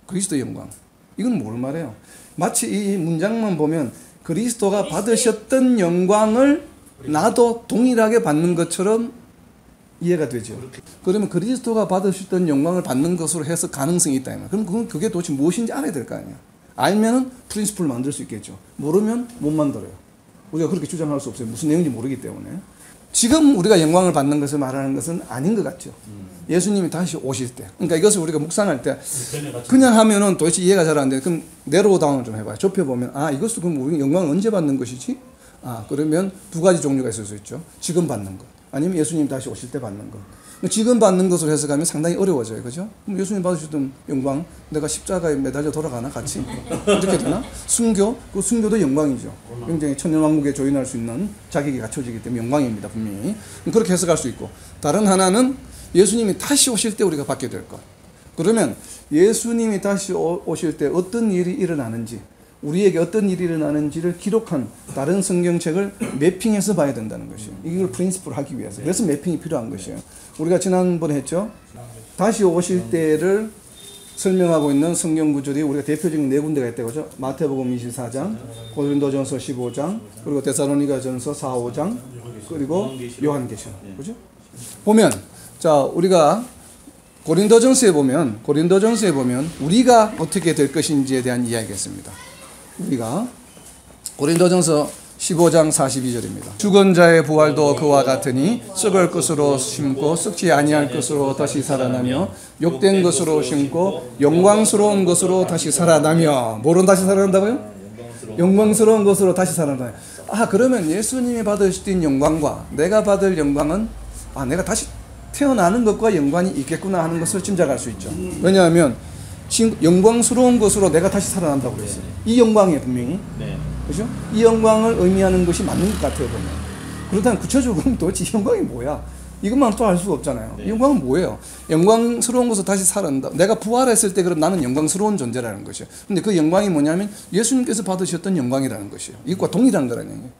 Speaker 1: 그리스도의 영광, 이건 뭘 말해요? 마치 이 문장만 보면 그리스도가 받으셨던 영광을 나도 동일하게 받는 것처럼 이해가 되죠. 그러면 그리스도가 받으셨던 영광을 받는 것으로 해서 가능성이 있다. 그럼 그게 도대체 무엇인지 알아야 될 거 아니에요. 알면은 프린시플을 만들 수 있겠죠. 모르면 못 만들어요. 우리가 그렇게 주장할 수 없어요. 무슨 내용인지 모르기 때문에. 지금 우리가 영광을 받는 것을 말하는 것은 아닌 것 같죠. 예수님이 다시 오실 때. 그러니까 이것을 우리가 묵상할 때 그냥 하면은 도대체 이해가 잘 안 돼요. 그럼 내로우 다운을 좀 해봐요. 좁혀보면 이것도 그럼 우리 영광을 언제 받는 것이지? 그러면 두 가지 종류가 있을 수 있죠. 지금 받는 것, 아니면 예수님 다시 오실 때 받는 것. 지금 받는 것으로 해석하면 상당히 어려워져요. 그죠? 그럼 예수님 받으셨던 영광, 내가 십자가에 매달려 돌아가나 같이? 이렇게 되나? 순교? 그 순교도 영광이죠. 굉장히 천년왕국에 조인할 수 있는 자격이 갖춰지기 때문에 영광입니다. 분명히. 그렇게 해석할 수 있고, 다른 하나는 예수님이 다시 오실 때 우리가 받게 될 것. 그러면 예수님이 다시 오실 때 어떤 일이 일어나는지, 우리에게 어떤 일이 일어나는지를 기록한 다른 성경책을 매핑해서 봐야 된다는 것이에요. 이걸 프린시플 하기 위해서. 그래서 매핑이 필요한 것이에요. 우리가 지난번에 했죠. 다시 오실 때를 설명하고 있는 성경 구절이 우리가 대표적인 네 군데가 있다고 하죠. 마태복음 24장, 고린도전서 15장, 그리고 데살로니가전서 4, 5장, 그리고 요한계시록. 그죠? 보면, 자, 우리가 고린도전서에 보면 우리가 어떻게 될 것인지에 대한 이야기가 있습니다. 우리가 고린도전서 15장 42절입니다. 죽은 자의 부활도 그와 같으니 썩을 것으로 심고 썩지 아니할 것으로 다시 살아나며 욕된 것으로 심고 영광스러운 것으로 다시 살아나며. 뭐로 다시 살아난다고요? 영광스러운 것으로 다시 살아나요. 그러면 예수님이 받으신 영광과 내가 받을 영광은 내가 다시 태어나는 것과 연관이 있겠구나 하는 것을 짐작할 수 있죠. 왜냐하면 영광스러운 것으로 내가 다시 살아난다고 그랬어요. 이 영광이에요, 분명히. 그죠? 이 영광을 의미하는 것이 맞는 것 같아요, 보면. 그렇다면 구체적으로 도대체 이 영광이 뭐야? 이것만 또 알 수가 없잖아요. 이 영광은 뭐예요? 영광스러운 것으로 다시 살아난다. 내가 부활했을 때 그럼 나는 영광스러운 존재라는 것이에요. 근데 그 영광이 뭐냐면 예수님께서 받으셨던 영광이라는 것이에요. 이것과 동일한 거라는 얘기예요.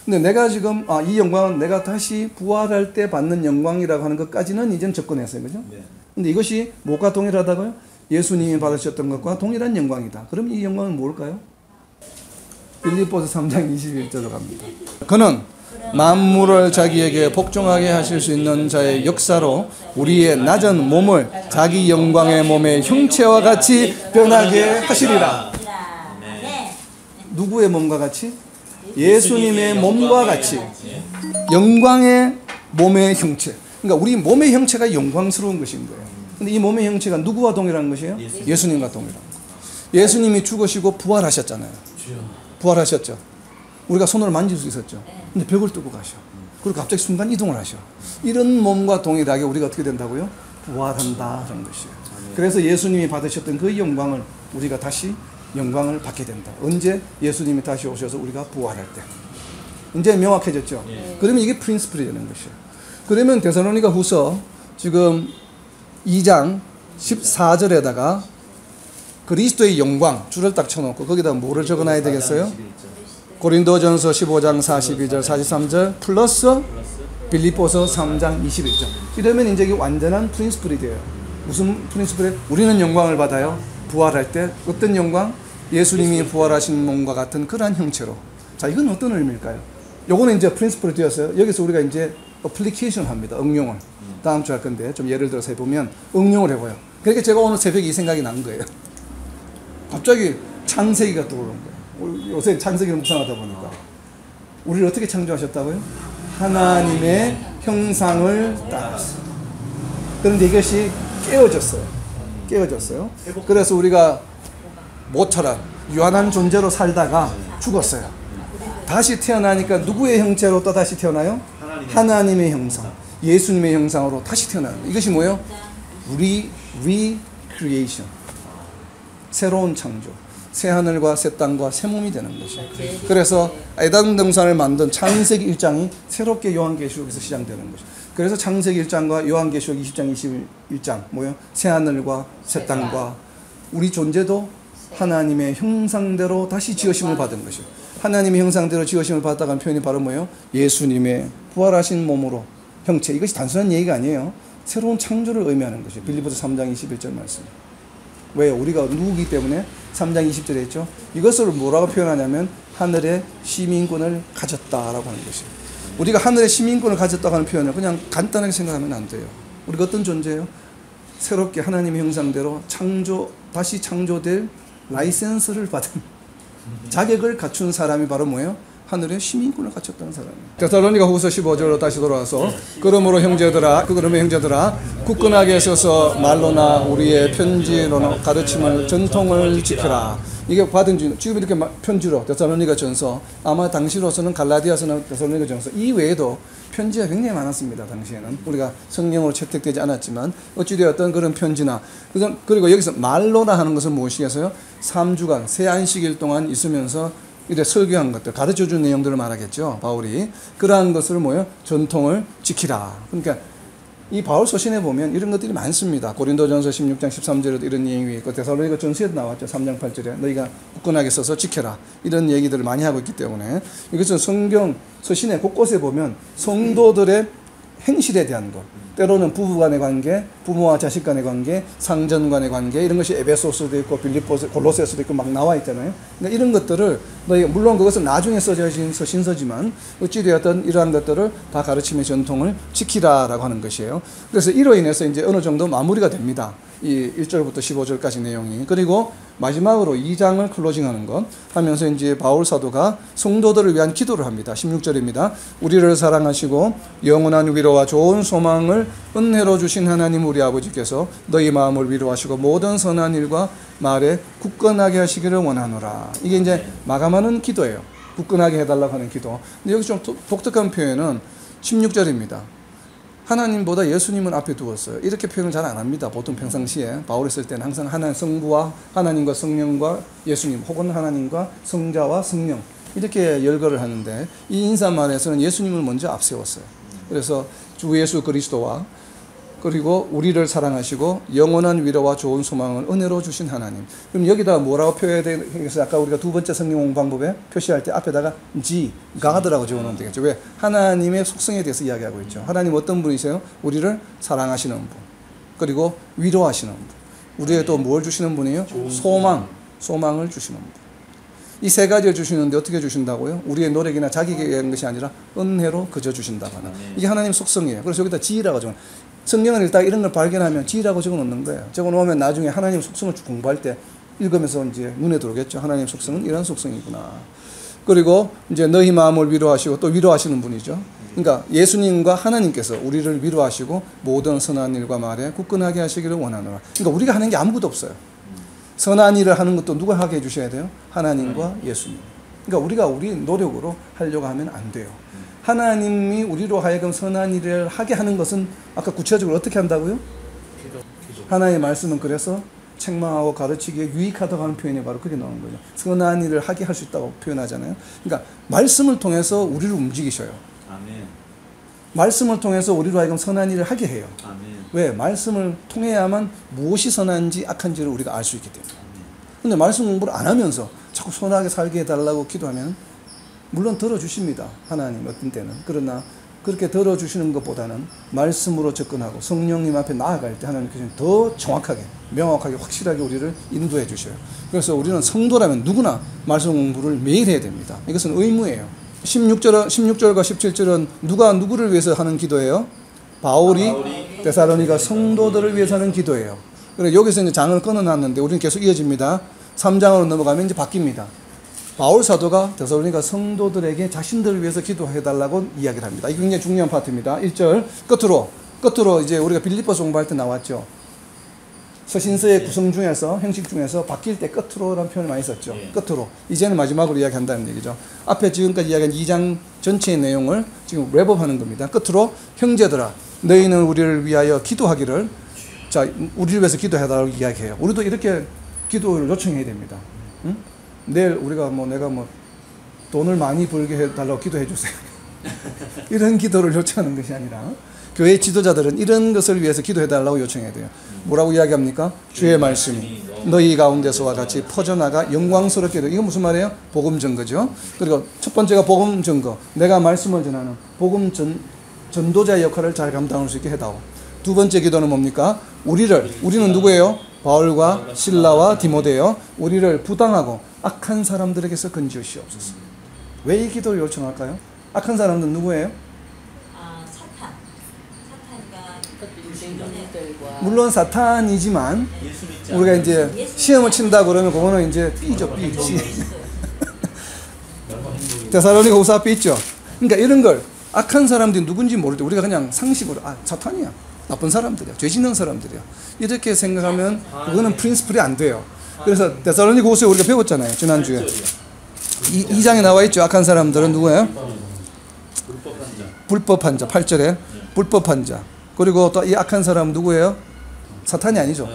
Speaker 1: 근데 내가 지금 이 영광은 내가 다시 부활할 때 받는 영광이라고 하는 것까지는 이제는 접근했어요. 그죠? 근데 이것이 뭐가 동일하다고요? 예수님이 받으셨던 것과 동일한 영광이다. 그럼 이 영광은 뭘까요? 빌립보서 3장 21절로 갑니다. 그는 만물을 자기에게 복종하게 하실 수 있는 자의 역사로 우리의 낮은 몸을 자기 영광의 몸의 형체와 같이 변하게 하시리라. 누구의 몸과 같이? 예수님의 몸과 같이. 영광의 몸의 형체. 그러니까 우리 몸의 형체가 영광스러운 것인 거예요. 근데 이 몸의 형체가 누구와 동일한 것이에요? 예수님과 동일한 것. 예수님이 죽으시고 부활하셨잖아요. 부활하셨죠. 우리가 손으로 만질 수 있었죠. 근데 벽을 뚫고 가셔. 그리고 갑자기 순간 이동을 하셔. 이런 몸과 동일하게 우리가 어떻게 된다고요? 부활한다는 것이에요. 그래서 예수님이 받으셨던 그 영광을 우리가 다시 영광을 받게 된다. 언제? 예수님이 다시 오셔서 우리가 부활할 때. 이제 명확해졌죠. 그러면 이게 프린시플이 되는 것이에요. 그러면 데살로니가 후서 지금 2장 14절에다가 그리스도의 영광 줄을 딱 쳐놓고 거기다 뭐를 적어놔야 되겠어요? 고린도전서 15장 42절 43절 플러스 빌립보서 3장 21절. 이러면 이제 이게 완전한 프린시플이 돼요. 무슨 프린시플에 우리는 영광을 받아요? 부활할 때 어떤 영광? 예수님이 부활하신 몸과 같은 그러한 형체로. 자, 이건 어떤 의미일까요? 요거는 이제 프린시플이 되었어요. 여기서 우리가 이제 어플리케이션 합니다. 응용을. 다음 주 할 건데 좀 예를 들어서 해보면 응용을 해봐요. 그러니까 제가 오늘 새벽에 이 생각이 난 거예요. 갑자기 창세기가 떠오른 거예요. 요새 창세기를 묵상하다 보니까 우리를 어떻게 창조하셨다고요? 하나님의 형상을 따라서. 그런데 이것이 깨어졌어요. 깨어졌어요. 그래서 우리가 모처럼 유한한 존재로 살다가 죽었어요. 다시 태어나니까 누구의 형체로 또 다시 태어나요? 하나님의 형상, 예수님의 형상으로 다시 태어나는 거예요. 이것이 뭐예요? recreation. 새로운 창조. 새 하늘과 새 땅과 새 몸이 되는 것이에요. 그래서 에덴 동산을 만든 창세기 1장이 새롭게 요한계시록에서 시작되는 것이죠. 그래서 창세기 1장과 요한계시록 20장 21장 뭐예요? 새 하늘과 새 땅과 우리 존재도 하나님의 형상대로 다시 지으심을 받은 것이에요. 하나님의 형상대로 지으심을 받았다는 표현이 바로 뭐예요? 예수님의 부활하신 몸으로 형체. 이것이 단순한 얘기가 아니에요. 새로운 창조를 의미하는 것이에요. 빌립보서 3장 21절 말씀. 왜요? 우리가 누구기 때문에 3장 20절에 했죠. 이것을 뭐라고 표현하냐면 하늘의 시민권을 가졌다라고 하는 것이에요. 우리가 하늘의 시민권을 가졌다고 하는 표현을 그냥 간단하게 생각하면 안 돼요. 우리가 어떤 존재예요? 새롭게 하나님의 형상대로 다시 창조될 라이센스를 받은 자격을 갖춘 사람이 바로 뭐예요? 하늘의 시민권을 갖췄다는 사람이에요. 데살로니가 후서 15절로 다시 돌아와서 그러므로 형제들아 굳건하게 서서 말로나 우리의 편지로나 가르침을 전통을 지켜라. 이게 받은 지금 이렇게 편지로 데살로니가 전서, 아마 당시로서는 갈라디아서나 데살로니가 전서 이외에도 편지가 굉장히 많았습니다. 당시에는 우리가 성령으로 채택되지 않았지만 어찌되었던 그런 편지나, 그리고 여기서 말로나 하는 것은 무엇이겠어요? 3주간 새 안식일 동안 있으면서 이래 설교한 것들, 가르쳐준 내용들을 말하겠죠. 바울이 그러한 것을 뭐예요? 전통을 지키라. 그러니까 이 바울 서신에 보면 이런 것들이 많습니다. 고린도전서 16장 13절에도 이런 내용이 있고 데살로니가 전서에도 나왔죠. 3장 8절에 너희가 굳건하게 서서 지켜라. 이런 얘기들을 많이 하고 있기 때문에 이것은 성경 서신의 곳곳에 보면 성도들의 행실에 대한 것, 때로는 부부 간의 관계, 부모와 자식 간의 관계, 상전 간의 관계, 이런 것이 에베소서도 있고 빌립보서, 골로새서도 있고 막 나와 있잖아요. 그러니까 이런 것들을 물론 그것은 나중에 써진 서신서지만 어찌되었든 이러한 것들을 다 가르침의 전통을 지키라라고 하는 것이에요. 그래서 이로 인해서 이제 어느 정도 마무리가 됩니다. 이 1절부터 15절까지 내용이. 그리고 마지막으로 2장을 클로징하는 것 하면서 이제 바울 사도가 성도들을 위한 기도를 합니다. 16절입니다. 우리를 사랑하시고 영원한 위로와 좋은 소망을 은혜로 주신 하나님 우리 아버지께서 너희 마음을 위로하시고 모든 선한 일과 말에 굳건하게 하시기를 원하노라. 이게 이제 마감하는 기도예요. 굳건하게 해달라고 하는 기도. 근데 여기 좀 독특한 표현은 16절입니다. 하나님보다 예수님은 앞에 두었어요. 이렇게 표현을 잘 안 합니다. 보통 평상시에 바울이 쓸 때는 항상 성부와 하나님과 성령과 예수님, 혹은 하나님과 성자와 성령, 이렇게 열거를 하는데 이 인사말에서는 예수님을 먼저 앞세웠어요. 그래서 주 예수 그리스도와 그리고 우리를 사랑하시고 영원한 위로와 좋은 소망을 은혜로 주신 하나님. 그럼 여기다 뭐라고 표현해야 되겠어요? 아까 우리가 두 번째 성경 공부방법에 표시할 때 앞에다가 God라고 적어놓으면 되겠죠. 왜? 하나님의 속성에 대해서 이야기하고 있죠. 하나님 어떤 분이세요? 우리를 사랑하시는 분, 그리고 위로하시는 분, 우리에게 또 뭘 주시는 분이에요? 소망을 주시는 분. 이 세 가지를 주시는데 어떻게 주신다고요? 우리의 노력이나 자기에게 하는 것이 아니라 은혜로 그저 주신다고 하는. 이게 하나님 속성이에요. 그래서 여기다 G라고 적어요. 성경을 읽다가 이런 걸 발견하면 G라고 적어 놓는 거예요. 적어 놓으면 나중에 하나님 속성을 공부할 때 읽으면서 이제 눈에 들어오겠죠. 하나님 속성은 이런 속성이구나. 그리고 이제 너희 마음을 위로하시고 또 위로하시는 분이죠. 그러니까 예수님과 하나님께서 우리를 위로하시고 모든 선한 일과 말에 굳건하게 하시기를 원하노라. 그러니까 우리가 하는 게 아무것도 없어요. 선한 일을 하는 것도 누가 하게 해주셔야 돼요? 하나님과 예수님. 그러니까 우리가 우리 노력으로 하려고 하면 안 돼요. 하나님이 우리로 하여금 선한 일을 하게 하는 것은 아까 구체적으로 어떻게 한다고요? 하나님의 말씀은 그래서 책망하고 가르치기에 유익하다고 하는 표현이 바로 그게 나오는 거죠. 선한 일을 하게 할 수 있다고 표현하잖아요. 그러니까 말씀을 통해서 우리를 움직이셔요.
Speaker 2: 아멘.
Speaker 1: 말씀을 통해서 우리로 하여금 선한 일을 하게 해요.
Speaker 2: 아멘.
Speaker 1: 왜? 말씀을 통해야만 무엇이 선한지 악한지를 우리가 알 수 있기 때문에. 근데 말씀 공부를 안 하면서 자꾸 선하게 살게 해달라고 기도하면 물론 들어주십니다. 하나님 어떤 때는. 그러나 그렇게 들어주시는 것보다는 말씀으로 접근하고 성령님 앞에 나아갈 때 하나님께서 더 정확하게 명확하게 확실하게 우리를 인도해 주셔요. 그래서 우리는 성도라면 누구나 말씀 공부를 매일 해야 됩니다. 이것은 의무예요. 16절과 17절은 누가 누구를 위해서 하는 기도예요? 바울이 데살로니가 성도들을 위해서 하는 기도예요. 그래서 여기서 이제 장을 끊어놨는데 우리는 계속 이어집니다. 3장으로 넘어가면 이제 바뀝니다. 바울 사도가 데살로니가 성도들에게 자신들을 위해서 기도해달라고 이야기를 합니다. 이게 굉장히 중요한 파트입니다. 1절 끝으로 이제 우리가 빌립보서 공부할 때 나왔죠. 서신서의 구성 중에서 형식 중에서 바뀔 때 끝으로라는 표현을 많이 썼죠. 끝으로. 이제는 마지막으로 이야기한다는 얘기죠. 앞에 지금까지 이야기한 2장 전체의 내용을 지금 랩업하는 겁니다. 끝으로 형제들아 너희는 우리를 위하여 기도하기를 자 우리를 위해서 기도해달라고 이야기해요. 우리도 이렇게 기도를 요청해야 됩니다. 응? 내일 우리가 내가 돈을 많이 벌게 해달라고 기도해 주세요. 이런 기도를 요청하는 것이 아니라 교회 지도자들은 이런 것을 위해서 기도해달라고 요청해야 돼요. 뭐라고 이야기합니까? 주의 말씀이 너희 가운데서와 같이 퍼져나가 영광스럽게 돼. 이건 무슨 말이에요? 복음 전거죠. 그리고 첫 번째가 복음 전거. 내가 말씀을 전하는 복음 전도자의 역할을 잘 감당할 수 있게 해다오. 두 번째 기도는 뭡니까? 우리는 누구예요? 바울과 실라와 디모데요. 우리를 부당하고 악한 사람들에게서 건지시옵소서. 왜 이 기도를 요청할까요? 악한 사람들은 누구예요? 물론 사탄이지만 우리가 이제 시험을 친다 그러면 그거는 이제 B죠, B. 데살로니가 후서 앞에 있죠. 그러니까 이런 걸 악한 사람들이 누군지 모를 때 우리가 그냥 상식으로 사탄이야, 나쁜 사람들이야, 죄 짓는 사람들이야 이렇게 생각하면 그거는 프린시플이 안 돼요. 그래서 데살로니가 후서에 우리가 배웠잖아요. 지난주에 2장에 나와 있죠. 악한 사람들은 누구예요? 불법한 자. 8절에 불법한 자. 그리고 또 이 악한 사람은 누구예요? 사탄이 아니죠.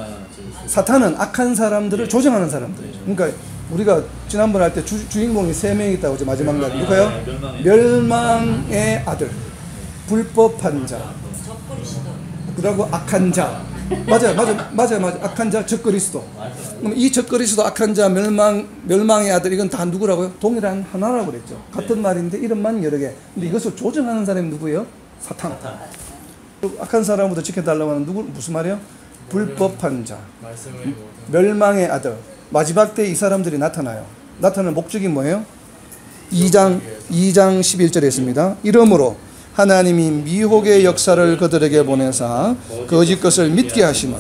Speaker 1: 사탄은 악한 사람들을 조정하는 사람들이죠. 그러니까 우리가 지난번 할 때 주인공이 3명 있다고 하죠. 마지막 날 누가요? 멸망의 아들, 불법한 자, 그리고 악한 자. 맞아요. 악한 자, 적그리스도. 그럼 이 적그리스도, 악한 자, 멸망의 아들, 이건 다 누구라고요? 동일한 하나라고 그랬죠. 같은 말인데 이름만 여러 개. 근데 이것을 조정하는 사람이 누구예요? 사탄. 악한 사람부터 지켜달라고 하는 무슨 말이에요? 불법한 자, 멸망의 아들. 마지막 때 이 사람들이 나타나요. 나타나는 목적이 뭐예요? 2장 11절에 있습니다. 이러므로 하나님이 미혹의 역사를 그들에게 보내사 거짓 것을 믿게 하시는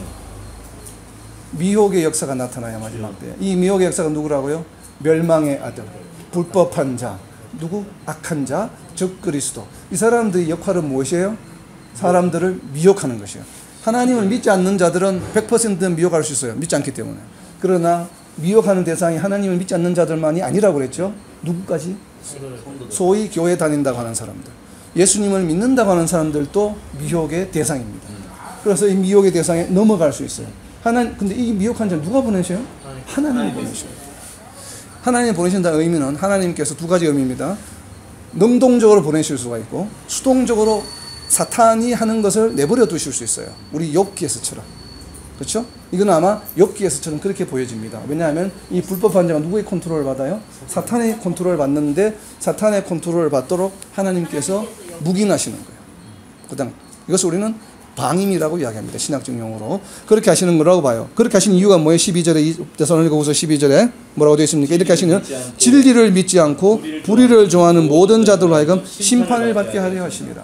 Speaker 1: 미혹의 역사가 나타나요. 마지막 때. 이 미혹의 역사가 누구라고요? 멸망의 아들, 불법한 자, 누구? 악한 자, 적그리스도. 이 사람들의 역할은 무엇이에요? 사람들을 미혹하는 것이에요. 하나님을 믿지 않는 자들은 100% 미혹할 수 있어요. 믿지 않기 때문에. 그러나 미혹하는 대상이 하나님을 믿지 않는 자들만이 아니라고 그랬죠. 누구까지? 소위 교회 다닌다고 하는 사람들, 예수님을 믿는다고 하는 사람들도 미혹의 대상입니다. 그래서 이 미혹의 대상에 넘어갈 수 있어요. 근데 이 미혹한 자를 누가 보내셔요? 하나님이 보내셔요. 하나님이 보내신다는 의미는 하나님께서 두 가지 의미입니다. 능동적으로 보내실 수가 있고 수동적으로 사탄이 하는 것을 내버려 두실 수 있어요. 우리 욥기에서처럼. 그렇죠? 이건 아마 욥기에서처럼 그렇게 보여집니다. 왜냐하면 이 불법한 자가 누구의 컨트롤을 받아요? 사탄의 컨트롤을 받는데 사탄의 컨트롤을 받도록 하나님께서 묵인하시는 거예요. 그다음 이것을 우리는 방임이라고 이야기합니다. 신학적 용어로. 그렇게 하시는 거라고 봐요. 그렇게 하시는 이유가 뭐예요? 12절에 데살로니가후서 12절에 뭐라고 되어 있습니까? 이렇게 하시는 진리를 믿지 않고 불의를 좋아하는 모든 자들로 하여금 심판을 받게 하려 하십니다.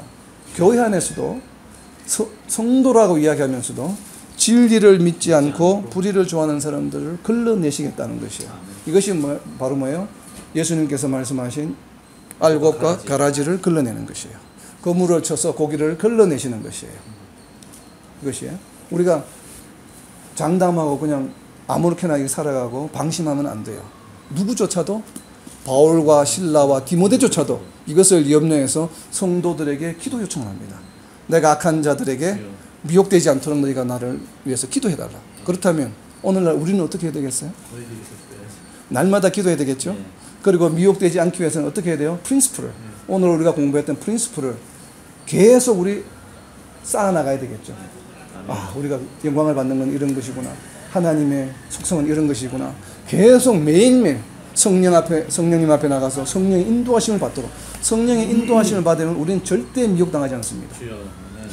Speaker 1: 교회 안에서도 성도라고 이야기하면서도 진리를 믿지 않고 불의를 좋아하는 사람들을 걸러내시겠다는 것이에요. 이것이 바로 뭐예요? 예수님께서 말씀하신 알곡과 가라지를 걸러내는 것이에요. 거물을 쳐서 고기를 걸러내시는 것이에요. 이것이에요. 우리가 장담하고 그냥 아무렇게나 살아가고 방심하면 안 돼요. 누구조차도 바울과 실라와 디모데조차도 이것을 염려해서 성도들에게 기도 요청을 합니다. 내가 악한 자들에게 미혹되지 않도록 너희가 나를 위해서 기도해달라. 그렇다면 오늘날 우리는 어떻게 해야 되겠어요? 날마다 기도해야 되겠죠? 그리고 미혹되지 않기 위해서는 어떻게 해야 돼요? 프린시플을. 오늘 우리가 공부했던 프린시플을 계속 우리 쌓아나가야 되겠죠. 아, 우리가 영광을 받는 건 이런 것이구나. 하나님의 속성은 이런 것이구나. 계속 매일매일 성령님 앞에 나가서 성령의 인도하심을 받도록. 성령의 인도하심을 받으면 우리는 절대 미혹당하지 않습니다.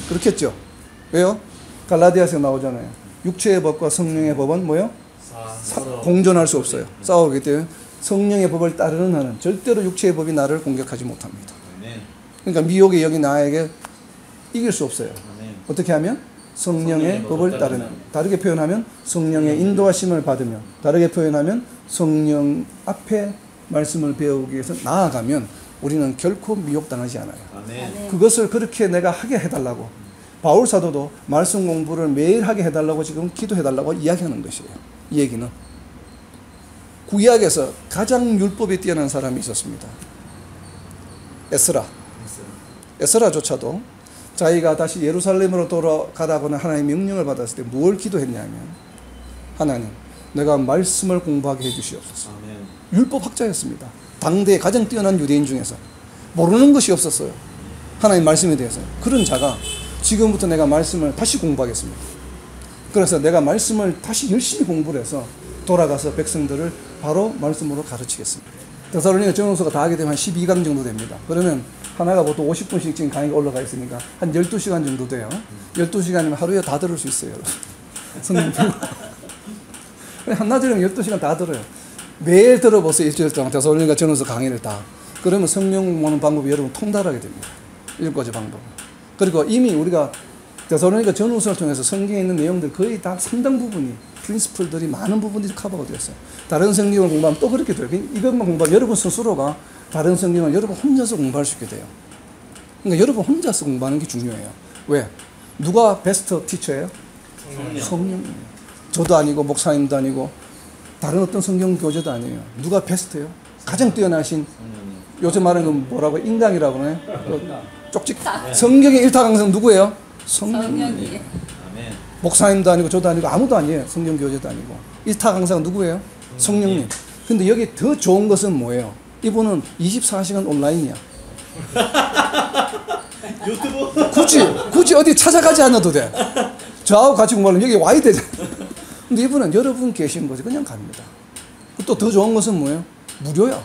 Speaker 1: 그렇겠죠? 왜요? 갈라디아서에 나오잖아요. 육체의 법과 성령의 법은 뭐요? 공존할 수 없어요. 싸우기 때문에 성령의 법을 따르는 나는 절대로 육체의 법이 나를 공격하지 못합니다. 그러니까 미혹의 영이 나에게 이길 수 없어요. 어떻게 하면? 성령의 법을 따르면. 다르게 표현하면 성령의 인도하심을 받으면. 다르게 표현하면 성령 앞에 말씀을 배우기 위해서 나아가면 우리는 결코 미혹당하지 않아요. 그것을 그렇게 내가 하게 해달라고 바울 사도도 말씀 공부를 매일 하게 해달라고 지금 기도해달라고 이야기하는 것이에요. 이 얘기는 구약에서 가장 율법에 뛰어난 사람이 있었습니다. 에스라조차도 자기가 다시 예루살렘으로 돌아가라고는 하나님의 명령을 받았을 때 뭘 기도했냐면 하나님 내가 말씀을 공부하게 해주시옵소서. 율법 학자였습니다. 당대에 가장 뛰어난 유대인 중에서 모르는 것이 없었어요. 하나님 말씀에 대해서. 그런 자가 지금부터 내가 말씀을 다시 공부하겠습니다. 그래서 내가 말씀을 다시 열심히 공부를 해서 돌아가서 백성들을 바로 말씀으로 가르치겠습니다. 데살로니가 전후서가 다 하게 되면 한 12강 정도 됩니다. 그러면 하나가 보통 50분씩 지금 강의가 올라가 있으니까 한 12시간 정도 돼요. 12시간이면 하루에 다 들을 수 있어요. 성경 한나절이면 12시간 다 들어요. 매일 들어보세요. 일주일 동안 데살로니가 전후서 강의를 다. 그러면 성경 공부하는 방법이 여러분 통달하게 됩니다. 7가지 방법. 그리고 이미 우리가 데살로니가 전후서를 통해서 성경에 있는 내용들 거의 다 상당 부분이 프린시플들이 많은 부분들이 커버가 되었어요. 다른 성경을 공부하면 또 그렇게 돼요. 이것만 공부하면 여러분 스스로가 다른 성경을 여러분 혼자서 공부할 수 있게 돼요. 그러니까 여러분 혼자서 공부하는 게 중요해요. 왜? 누가 베스트 티처예요? 성령이에요. 저도 아니고 목사님도 아니고 다른 어떤 성경 교재도 아니에요. 누가 베스트예요? 가장 뛰어나신 요즘 말하는 건 뭐라고 인강이라고 하네. 쪽집 성경의 일타강성 누구예요? 성령이에요. 목사님도 아니고 저도 아니고 아무도 아니에요. 성경 교재도 아니고 일타강사가 누구예요? 성령님. 근데 여기 더 좋은 것은 뭐예요? 이분은 24시간 온라인이야. 유튜브? 굳이 어디 찾아가지 않아도 돼. 저하고 같이 공부하면 여기 와야 되잖아. 근데 이분은 여러분 계신 곳에 그냥 갑니다. 또 더 좋은 것은 뭐예요? 무료야.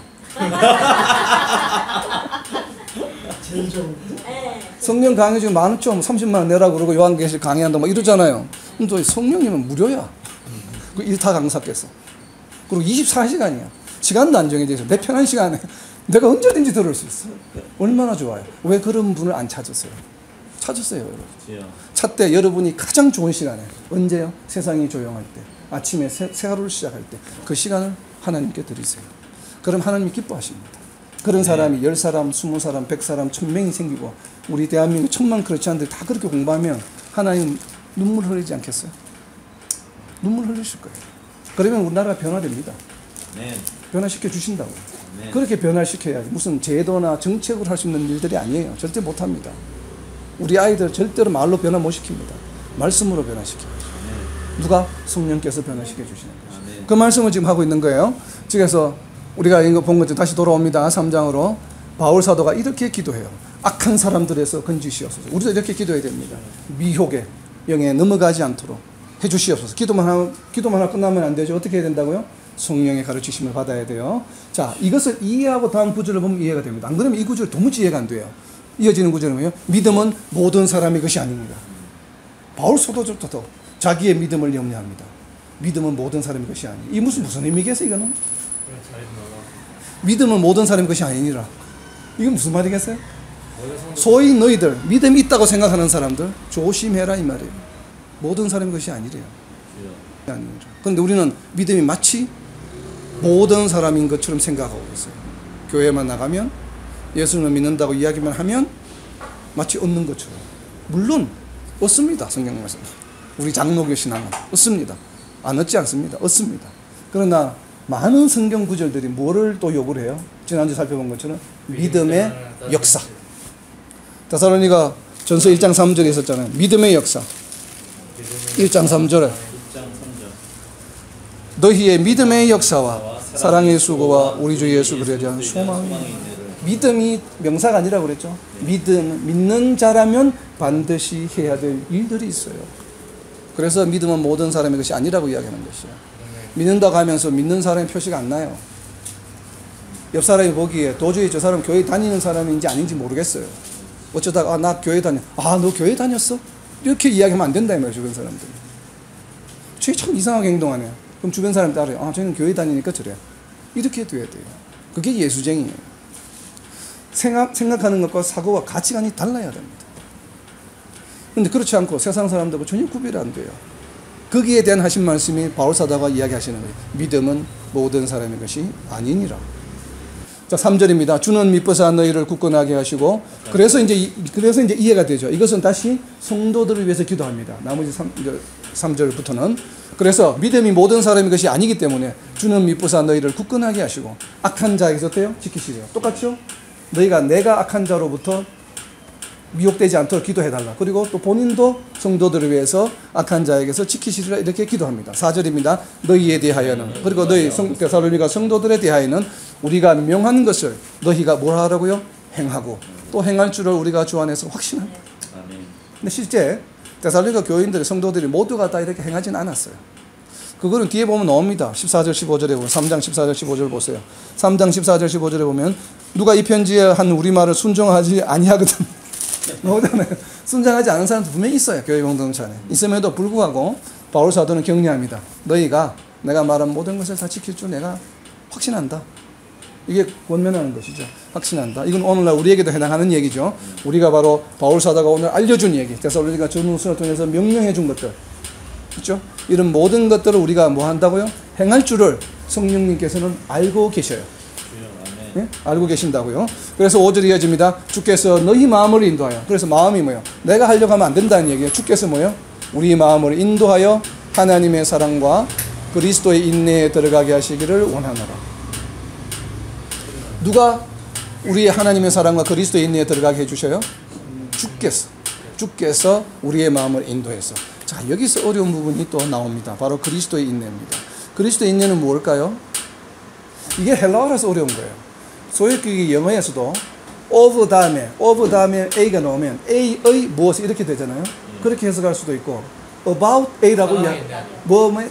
Speaker 1: 성령 강의 중에 10,000원, 30만 원 내라고 그러고 요한계시록 강의한다 막 이러잖아요. 근데 성령님은 무료야. 그 일타 강사께서. 그리고 24시간이야. 시간도 안 정해져 있어. 내 편한 시간에 내가 언제든지 들을 수 있어. 얼마나 좋아요. 왜 그런 분을 안 찾으세요? 찾으세요, 여러분. 찾되 여러분이 가장 좋은 시간에 언제요? 세상이 조용할 때, 아침에 새 하루를 시작할 때 그 시간을 하나님께 드리세요. 그럼 하나님이 기뻐하십니다. 그런 사람이 10사람, 20사람, 100사람, 1000명이 생기고 우리 대한민국 1000만 크리스찬들이 다 그렇게 공부하면 하나님 눈물 흘리지 않겠어요? 눈물 흘리실 거예요. 그러면 우리나라가 변화됩니다. 변화시켜 주신다고. 그렇게 변화시켜야지. 무슨 제도나 정책으로 할 수 있는 일들이 아니에요. 절대 못합니다. 우리 아이들 절대로 말로 변화 못 시킵니다. 말씀으로 변화시켜야죠. 누가? 성령께서 변화시켜 주시는 거죠. 그 말씀을 지금 하고 있는 거예요. 그래서 우리가 이거 본 것처럼 다시 돌아옵니다. 3장으로 바울 사도가 이렇게 기도해요. 악한 사람들에서 건지시옵소서. 우리도 이렇게 기도해야 됩니다. 미혹의 영에 넘어가지 않도록 해주시옵소서. 기도만 하고 끝나면 안 되죠. 어떻게 해야 된다고요? 성령의 가르치심을 받아야 돼요. 자, 이것을 이해하고 다음 구절을 보면 이해가 됩니다. 안 그러면 이 구절 도무지 이해가 안 돼요. 이어지는 구절은 뭐예요? 믿음은 모든 사람의 것이 아닙니다. 바울 사도부터 자기의 믿음을 염려합니다. 믿음은 모든 사람의 것이 아니에요. 이 무슨 의미겠어요, 이거는? 믿음은 모든 사람의 것이 아니니라. 이건 무슨 말이겠어요? 소위 너희들 믿음이 있다고 생각하는 사람들 조심해라 이 말이에요. 모든 사람의 것이 아니래요. 그런데 우리는 믿음이 마치 모든 사람인 것처럼 생각하고 있어요. 교회만 나가면 예수님을 믿는다고 이야기만 하면 마치 얻는 것처럼. 물론 얻습니다. 성경 말씀. 우리 장로교 신앙은 얻습니다. 안 얻지 않습니다. 얻습니다. 그러나 많은 성경 구절들이 뭐를 또 요구를 해요? 지난주 살펴본 것처럼 믿음의 역사. 데살로니가 전서 1장 3절에 있었잖아요. 믿음의 역사. 1장 3절에 너희의 믿음의 역사와 사랑의 수고와 우리 주 예수 그리스도에 대한 소망이 믿음이 명사가 아니라고 그랬죠. 믿는 자라면 반드시 해야 될 일들이 있어요. 그래서 믿음은 모든 사람의 것이 아니라고 이야기하는 것이에요. 믿는다고 하면서 믿는 사람의 표시가 안 나요. 옆 사람이 보기에 도저히 저 사람 교회 다니는 사람인지 아닌지 모르겠어요. 어쩌다가 나 교회 다녀. 너 교회 다녔어? 이렇게 이야기하면 안 된다 이 말이에요. 주변 사람들이. 쟤 참 이상하게 행동하네. 그럼 주변 사람 따라요. 쟤는 교회 다니니까 저래. 이렇게 돼야 돼요. 그게 예수쟁이에요. 생각하는 것과 사고와 가치관이 달라야 됩니다. 그런데 그렇지 않고 세상 사람들하고 전혀 구별이 안 돼요. 거기에 대한 하신 말씀이 바울 사도가 이야기하시는 거예요. 믿음은 모든 사람의 것이 아니니라. 자, 3절입니다. 주는 미쁘사 너희를 굳건하게 하시고, 그래서 이제 이해가 되죠. 이것은 다시 성도들을 위해서 기도합니다. 나머지 3절부터는. 그래서 믿음이 모든 사람의 것이 아니기 때문에 주는 미쁘사 너희를 굳건하게 하시고, 악한 자에게서 어때요? 지키시래요. 똑같죠? 내가 악한 자로부터 미혹되지 않도록 기도해달라. 그리고 또 본인도 성도들을 위해서 악한 자에게서 지키시리라 이렇게 기도합니다. 4절입니다. 너희에 대하여는, 그리고 너희 데살로니가 성도들에 대하여는 우리가 명한 것을 너희가 뭘 하라고요? 행하고 또 행할 줄을 우리가 주 안에서 확신합니다. 근데 실제 데살로니가 교인들의 성도들이 모두가 다 이렇게 행하진 않았어요. 그거는 뒤에 보면 나옵니다. 14절 15절에 보면 3장 14절 15절 보세요. 3장 14절 15절에 보면 누가 이 편지에 한 우리말을 순종하지 아니하거든. 나오잖아요. 순종하지 않은 사람도 분명히 있어요. 교회 공동체 안에. 있음에도 불구하고 바울 사도는 격려합니다. 너희가 내가 말한 모든 것을 다 지킬 줄 내가 확신한다. 이게 권면하는 것이죠. 확신한다. 이건 오늘날 우리에게도 해당하는 얘기죠. 우리가 바로 바울 사도가 오늘 알려준 얘기, 데살로니가 전후서를 통해서 명령해 준 것들, 그렇죠? 이런 모든 것들을 우리가 뭐 한다고요? 행할 줄을 성령님께서는 알고 계셔요. 네? 알고 계신다고요. 그래서 5절이 이어집니다. 주께서 너희 마음을 인도하여. 그래서 마음이 뭐예요? 내가 하려고 하면 안 된다는 얘기예요. 주께서 뭐예요? 우리 마음을 인도하여 하나님의 사랑과 그리스도의 인내에 들어가게 하시기를 원하노라. 누가 우리의 하나님의 사랑과 그리스도의 인내에 들어가게 해주셔요? 주께서 우리의 마음을 인도해서. 자, 여기서 어려운 부분이 또 나옵니다. 바로 그리스도의 인내입니다. 그리스도의 인내는 무엇일까요? 이게 헬라어라서 어려운 거예요. 소유격이 영어에서도 of 다음에 a가 나오면 a의 무엇 이렇게 되잖아요. 그렇게 해석할 수도 있고 about a라고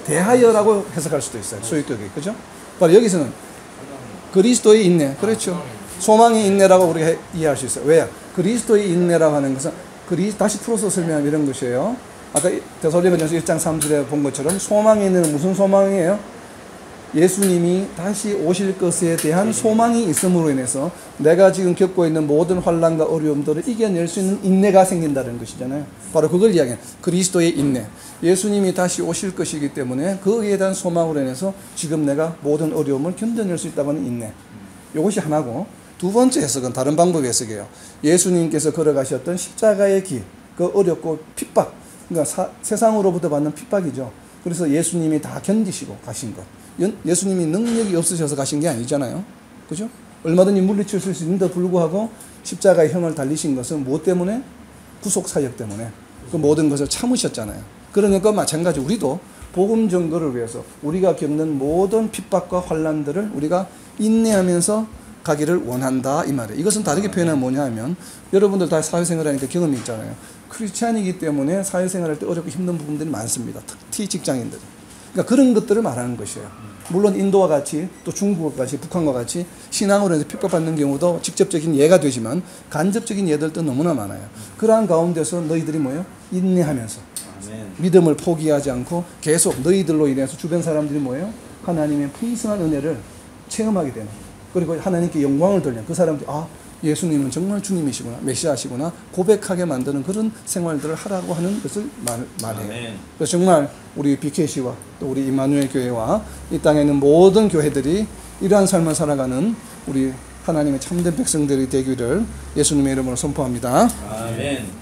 Speaker 1: 대하여라고 해석할 수도 있어요. 소유격이. 그죠? 바로 여기서는 그리스도의 인내. 그렇죠. 소망의 인내라고 우리가 이해할 수 있어요. 왜요? 그리스도의 인내라고 하는 것은 다시 풀어서 설명하면 이런 것이에요. 아까 데살로니가전서 1장 3절에 본 것처럼 소망의 인내는 무슨 소망이에요? 예수님이 다시 오실 것에 대한 소망이 있음으로 인해서 내가 지금 겪고 있는 모든 환난과 어려움들을 이겨낼 수 있는 인내가 생긴다는 것이잖아요. 바로 그걸 이야기해요. 그리스도의 인내. 예수님이 다시 오실 것이기 때문에 거기에 대한 소망으로 인해서 지금 내가 모든 어려움을 견뎌낼 수 있다고 하는 인내. 이것이 하나고, 두 번째 해석은 다른 방법의 해석이에요. 예수님께서 걸어가셨던 십자가의 길, 그 어렵고 핍박, 그러니까 세상으로부터 받는 핍박이죠. 그래서 예수님이 다 견디시고 가신 것. 예수님이 능력이 없으셔서 가신 게 아니잖아요. 그죠? 얼마든지 물리칠 수 있는데 불구하고 십자가의 형을 달리신 것은 무엇 때문에? 구속사역 때문에. 그 모든 것을 참으셨잖아요. 그러니까 마찬가지 우리도 복음 전거를 위해서 우리가 겪는 모든 핍박과 환난들을 우리가 인내하면서 가기를 원한다 이 말이에요. 이것은 다르게 표현하면 뭐냐 하면, 여러분들 다 사회생활 하니까 경험이 있잖아요. 크리스찬이기 때문에 사회생활할 때 어렵고 힘든 부분들이 많습니다. 특히 직장인들. 그러니까 그런 것들을 말하는 것이에요. 물론 인도와 같이 또 중국과 같이 북한과 같이 신앙으로 해서 핍박받는 경우도 직접적인 예가 되지만 간접적인 예들도 너무나 많아요. 그러한 가운데서 너희들이 뭐예요? 인내하면서 믿음을 포기하지 않고 계속 너희들로 인해서 주변 사람들이 뭐예요? 하나님의 풍성한 은혜를 체험하게 되는, 그리고 하나님께 영광을 돌리는 그 사람들이 예수님은 정말 주님이시구나, 메시아시구나 고백하게 만드는 그런 생활들을 하라고 하는 것을 말해요. 그래서 정말 우리 BKC와 또 우리 임마누엘 교회와 이 땅에 있는 모든 교회들이 이러한 삶을 살아가는 우리 하나님의 참된 백성들이 되기를 예수님의 이름으로 선포합니다.
Speaker 2: 아멘.